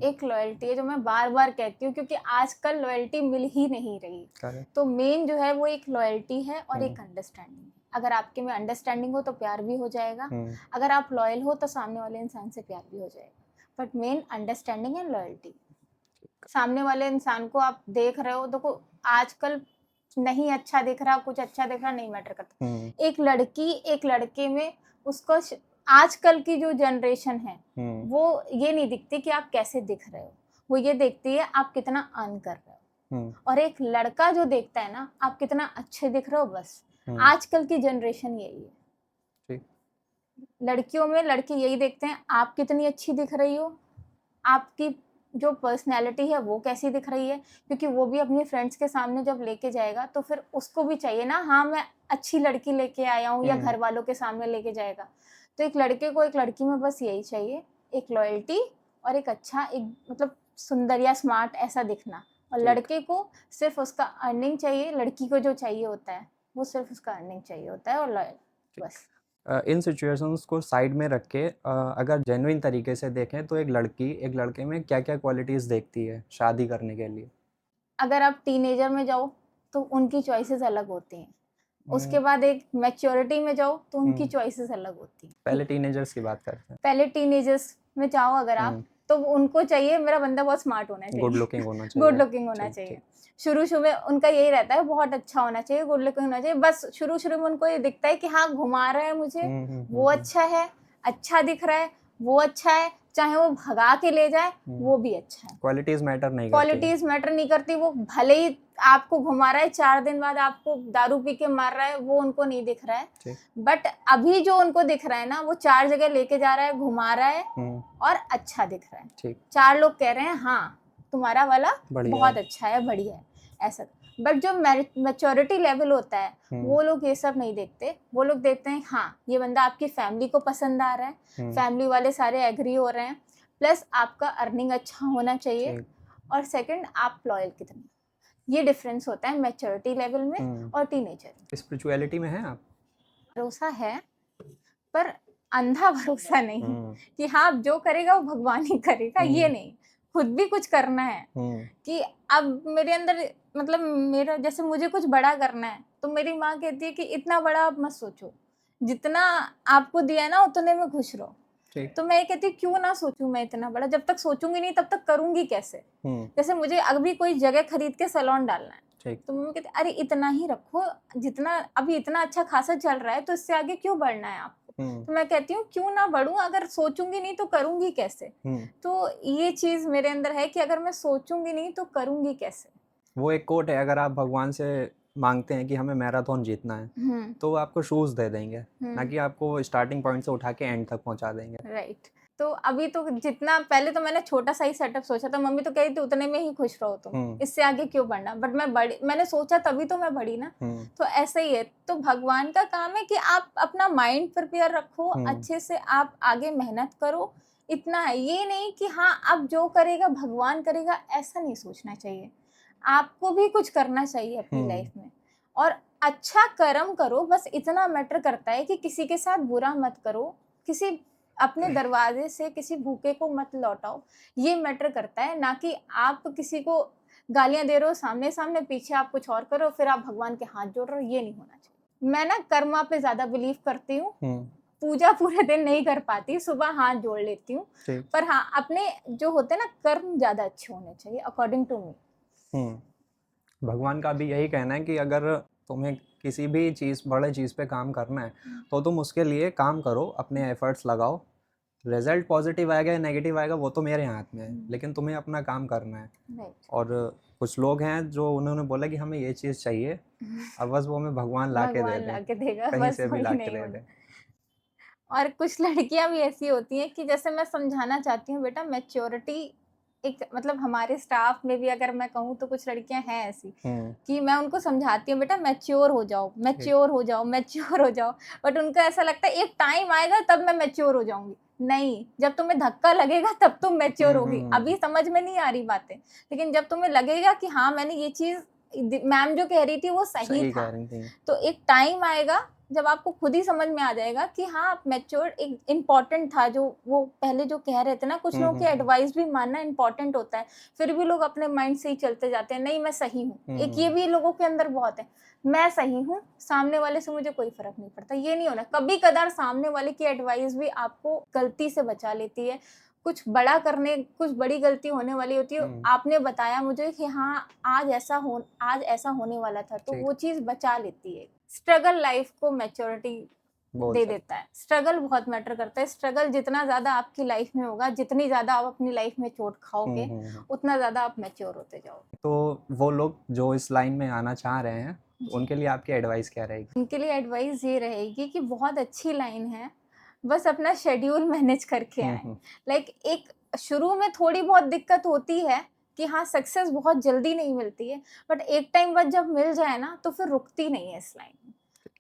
एक लॉयल्टी है, जो मैं बार बार कहती हूँ, क्योंकि आजकल लॉयल्टी मिल ही नहीं रही। Correct. तो मेन जो है वो एक लॉयल्टी है और एक अंडरस्टैंडिंग है। अगर आपके में अंडरस्टैंडिंग हो तो प्यार भी हो जाएगा, अगर आप लॉयल हो तो सामने वाले इंसान से प्यार भी हो जाएगा। But main understanding and loyalty. सामने वाले इंसान को आप देख रहे हो, देखो आजकल नहीं अच्छा दिख रहा, कुछ अच्छा दिख रहा, नहीं मैटर करता। एक लड़की एक लड़के में उसको आजकल की जो जनरेशन है वो ये नहीं दिखती कि आप कैसे दिख रहे हो, वो ये देखती है आप कितना अर्न कर रहे हो। और एक लड़का जो देखता है ना आप कितना अच्छे दिख रहे हो, बस आजकल की जनरेशन यही है। लड़कियों में लड़के यही देखते हैं आप कितनी अच्छी दिख रही हो, आपकी जो पर्सनैलिटी है वो कैसी दिख रही है। क्योंकि वो भी अपनी फ्रेंड्स के सामने जब लेके जाएगा तो फिर उसको भी चाहिए ना, हाँ मैं अच्छी लड़की लेके आया हूँ, या घर वालों के सामने लेके जाएगा। तो एक लड़के को एक लड़की में बस यही चाहिए, एक लॉयल्टी और एक अच्छा, एक मतलब सुंदर या स्मार्ट ऐसा दिखना। और लड़के को सिर्फ उसका अर्निंग चाहिए, लड़की को जो चाहिए होता है वो सिर्फ उसका अर्निंग चाहिए होता है और लॉयल, बस। इन सिचुएशंस को साइड में रख के अगर जेन्युइन तरीके से देखें तो एक लड़की एक लड़के में क्या क्या क्वालिटीज़ देखती है शादी करने के लिए? अगर आप टीनेजर में जाओ तो उनकी चॉइसेस अलग होती हैं, उसके बाद एक मैच्योरिटी में जाओ तो उनकी चॉइसेस अलग होती हैं। पहले टीनेजर्स की बात करते हैं। पहले टीनेजर्स में जाओ अगर आप, तो उनको चाहिए मेरा बंदा बहुत स्मार्ट होना चाहिए, गुड लुकिंग होना चाहिए, गुड लुकिंग होना चाहिए। शुरू में उनका यही रहता है, बहुत अच्छा होना चाहिए, गुड लुकिंग होना चाहिए। बस शुरू में उनको ये दिखता है कि हाँ घुमा रहा है मुझे, वो अच्छा है, अच्छा दिख रहा है, वो अच्छा है, चाहे वो भगा के ले जाए वो भी अच्छा है। क्वालिटीज मैटर नहीं करती, क्वालिटीज मैटर नहीं करती। वो भले ही आपको घुमा रहा है, 4 दिन बाद आपको दारू पी के मार रहा है, वो उनको नहीं दिख रहा है। बट अभी जो उनको दिख रहा है ना, वो 4 जगह लेके जा रहा है, घुमा रहा है और अच्छा दिख रहा है। 4 लोग कह रहे हैं हाँ तुम्हारा वाला बहुत अच्छा है, बढ़िया है, ऐसा। बट जो मैच्योरिटी लेवल होता है वो लोग ये सब नहीं देखते। वो लोग देखते हैं हाँ ये बंदा आपकी फैमिली को पसंद आ रहा है, फैमिली वाले सारे एग्री हो रहे हैं, प्लस आपका अर्निंग अच्छा होना चाहिए, और सेकंड आप लॉयल कितने। ये डिफरेंस होता है मैच्योरिटी लेवल में और टीनेजर। स्पिरिचुअलिटी में है आप? भरोसा है पर अंधा भरोसा नहीं कि हाँ जो करेगा वो भगवान ही करेगा, ये नहीं, खुद भी कुछ करना है। कि अब मेरे अंदर मतलब मेरा जैसे मुझे कुछ बड़ा करना है तो मेरी माँ कहती है कि इतना बड़ा आप मत सोचो, जितना आपको दिया ना उतने में खुश रहो। तो मैं ये कहती हूँ क्यों ना सोचूं मैं इतना बड़ा, जब तक सोचूंगी नहीं तब तक करूंगी कैसे। जैसे मुझे अभी कोई जगह खरीद के सैलून डालना है तो मम्मी कहती अरे इतना ही रखो, जितना अभी इतना अच्छा खासा चल रहा है तो इससे आगे क्यों बढ़ना है आपको। तो मैं कहती हूँ क्यों ना बढ़ूं, अगर सोचूंगी नहीं तो करूंगी कैसे। तो ये चीज मेरे अंदर है कि अगर मैं सोचूंगी नहीं तो करूंगी कैसे। वो एक कोट है, अगर आप भगवान से मांगते हैं कि हमें मैराथन जीतना है तो वो आपको शूज दे देंगे, ना कि आपको स्टार्टिंग पॉइंट से उठा के एंड तक पहुंचा देंगे। राइट। तो अभी तो जितना पहले तो मैंने छोटा सा ही सेटअप सोचा था, मम्मी तो कह रही थी उतने में ही खुश रहो तुम, इससे आगे क्यों बढ़ना। बट मैं बड़ी, मैंने सोचा तभी तो मैं बढ़ी ना। तो ऐसा ही है, तो भगवान का काम है कि आप अपना माइंड प्रिपेयर रखो, अच्छे से आप आगे मेहनत करो, इतना है। ये नहीं कि हाँ अब जो करेगा भगवान करेगा, ऐसा नहीं सोचना चाहिए। आपको भी कुछ करना चाहिए अपनी लाइफ में, और अच्छा कर्म करो, बस इतना मैटर करता है कि किसी के साथ बुरा मत करो, किसी अपने दरवाजे से किसी भूखे को मत लौटाओ, ये मैटर करता है। ना कि आप किसी को गालियां दे रहे हो सामने सामने, पीछे आप कुछ और करो, फिर आप भगवान के हाथ जोड़ रहे हो, ये नहीं होना चाहिए। मैं ना कर्मा पे ज्यादा बिलीव करती हूँ पूजा पूरे दिन नहीं कर पाती, सुबह हाथ जोड़ लेती हूँ, ठीक। पर हाँ अपने जो होते हैं ना कर्म ज्यादा अच्छे होने चाहिए अकॉर्डिंग टू मी। भगवान का भी यही कहना है कि अगर तुम्हें किसी भी चीज़ बड़े चीज़ पे काम करना है तो तुम उसके लिए काम करो, अपने एफर्ट्स लगाओ, रिजल्ट पॉजिटिव आएगा या नेगेटिव आएगा वो तो मेरे हाथ में है, लेकिन तुम्हें अपना काम करना है। राइट। और कुछ लोग हैं जो उन्होंने बोला कि हमें ये चीज़ चाहिए, अब बस वो हमें भगवान ला के दे भगवान दे, ला के देगा, कहीं बस से भी वही ला के नहीं दे होना। दे। और कुछ लड़कियां भी ऐसी होती हैं कि जैसे मैं समझाना चाहती हूँ बेटा मैच्योरिटी एक मतलब हमारे स्टाफ में भी अगर मैं कहूँ तो कुछ लड़कियां हैं ऐसी कि मैं उनको समझाती हूँ बेटा मैच्योर हो जाओ, मैच्योर हो जाओ, मैच्योर हो जाओ, बट उनका ऐसा लगता है एक टाइम आएगा तब मैं मैच्योर हो जाऊंगी। नहीं, जब तुम्हें धक्का लगेगा तब तुम मैच्योर होगी। अभी समझ में नहीं आ रही बातें, लेकिन जब तुम्हें लगेगा कि हाँ मैंने ये चीज मैम जो कह रही थी वो सही था, कह रही थी। तो एक टाइम आएगा जब आपको खुद ही समझ में आ जाएगा कि हाँ आप मैच्योर एक इम्पॉर्टेंट था। जो वो पहले जो कह रहे थे ना, कुछ लोगों की एडवाइस भी मानना इम्पॉर्टेंट होता है, फिर भी लोग अपने माइंड से ही चलते जाते हैं, नहीं मैं सही हूँ। एक ये भी लोगों के अंदर बहुत है, मैं सही हूँ, सामने वाले से मुझे कोई फर्क नहीं पड़ता। ये नहीं होना। कभी कदार सामने वाले की एडवाइस भी आपको गलती से बचा लेती है, कुछ बड़ा करने, कुछ बड़ी गलती होने वाली होती है, आपने बताया मुझे कि हाँ आज ऐसा होने वाला था, तो वो चीज बचा लेती है। स्ट्रगल लाइफ को मैच्योरिटी दे देता है। स्ट्रगल बहुत मैटर करता है। स्ट्रगल जितना ज्यादा आपकी लाइफ में होगा, जितनी ज्यादा आप अपनी लाइफ में चोट खाओगे, उतना ज्यादा आप मैच्योर होते जाओगे। तो वो लोग जो इस लाइन में आना चाह रहे हैं, उनके लिए आपकी एडवाइस क्या रहेगी? उनके लिए एडवाइस ये रहेगी कि बहुत अच्छी लाइन है, बस अपना शेड्यूल मैनेज करके आए। लाइक एक शुरू में थोड़ी बहुत दिक्कत होती है कि हाँ सक्सेस बहुत जल्दी नहीं मिलती है, बट एक टाइम बाद जब मिल जाए ना तो फिर रुकती नहीं है इस लाइन में।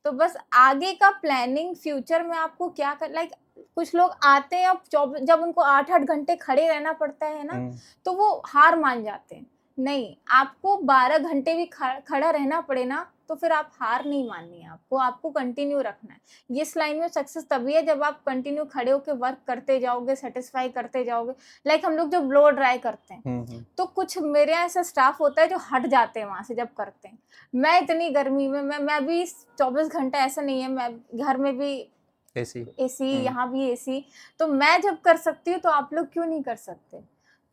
तो बस आगे का प्लानिंग, फ्यूचर में आपको क्या कर, लाइक कुछ लोग आते हैं अब जब उनको 8-8 घंटे खड़े रहना पड़ता है ना, तो वो हार मान जाते हैं। नहीं, आपको 12 घंटे भी खड़ा रहना पड़े ना, तो फिर आप हार नहीं माननी है, आपको कंटिन्यू रखना है। इस लाइन में सक्सेस तभी है जब आप कंटिन्यू खड़े होकर वर्क करते जाओगे, सेटिस्फाई करते जाओगे। लाइक हम लोग जो ब्लो ड्राई करते हैं, तो कुछ मेरे यहाँ ऐसा स्टाफ होता है जो हट जाते हैं वहां से जब करते हैं। मैं इतनी गर्मी में मैं भी 24 घंटा ऐसा नहीं है, मैं घर में भी एसी यहाँ भी एसी, तो मैं जब कर सकती हूँ तो आप लोग क्यों नहीं कर सकते?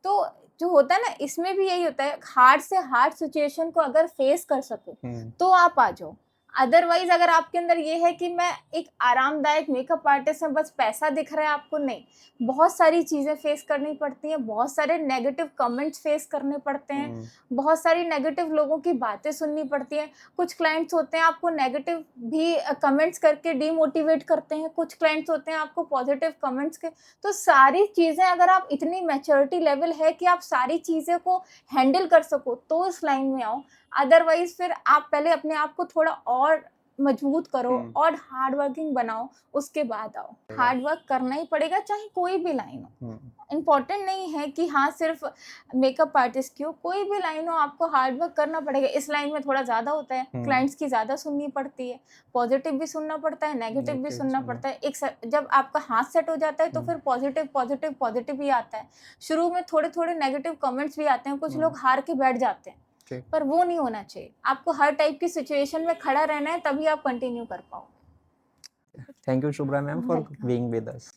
तो जो होता है ना, इसमें भी यही होता है, हार्ड से हार्ड सिचुएशन को अगर फेस कर सको तो आप आ जाओ। अदरवाइज अगर आपके अंदर ये है कि मैं एक आरामदायक मेकअप आर्टिस्ट में, बस पैसा दिख रहा है आपको, नहीं, बहुत सारी चीजें फेस करनी पड़ती हैं, बहुत सारे नेगेटिव कमेंट्स फेस करने पड़ते हैं, बहुत सारी नेगेटिव लोगों की बातें सुननी पड़ती हैं। कुछ क्लाइंट्स होते हैं आपको नेगेटिव भी कमेंट्स करके डिमोटिवेट करते हैं, कुछ क्लाइंट्स होते हैं आपको पॉजिटिव कमेंट्स के। तो सारी चीजें अगर आप इतनी मैच्योरिटी लेवल है कि आप सारी चीजें को हैंडल कर सको तो इस लाइन में आओ। अदरवाइज फिर आप पहले अपने आप को थोड़ा और मजबूत करो और हार्ड वर्किंग बनाओ, उसके बाद आओ। हार्ड वर्क करना ही पड़ेगा, चाहे कोई भी लाइन हो। इम्पोर्टेंट नहीं है कि हाँ सिर्फ मेकअप आर्टिस्ट की हो, कोई भी लाइन हो, आपको हार्ड वर्क करना पड़ेगा। इस लाइन में थोड़ा ज्यादा होता है, क्लाइंट्स की ज्यादा सुननी पड़ती है, पॉजिटिव भी सुनना पड़ता है, नेगेटिव भी सुनना पड़ता है। जब आपका हाथ सेट हो जाता है तो फिर पॉजिटिव पॉजिटिव पॉजिटिव ही आता है। शुरू में थोड़े थोड़े नेगेटिव कमेंट्स भी आते हैं, कुछ लोग हार के बैठ जाते हैं, पर वो नहीं होना चाहिए। आपको हर टाइप की सिचुएशन में खड़ा रहना है, तभी आप कंटिन्यू कर पाओ। Thank you Shubhra ma'am for being with us.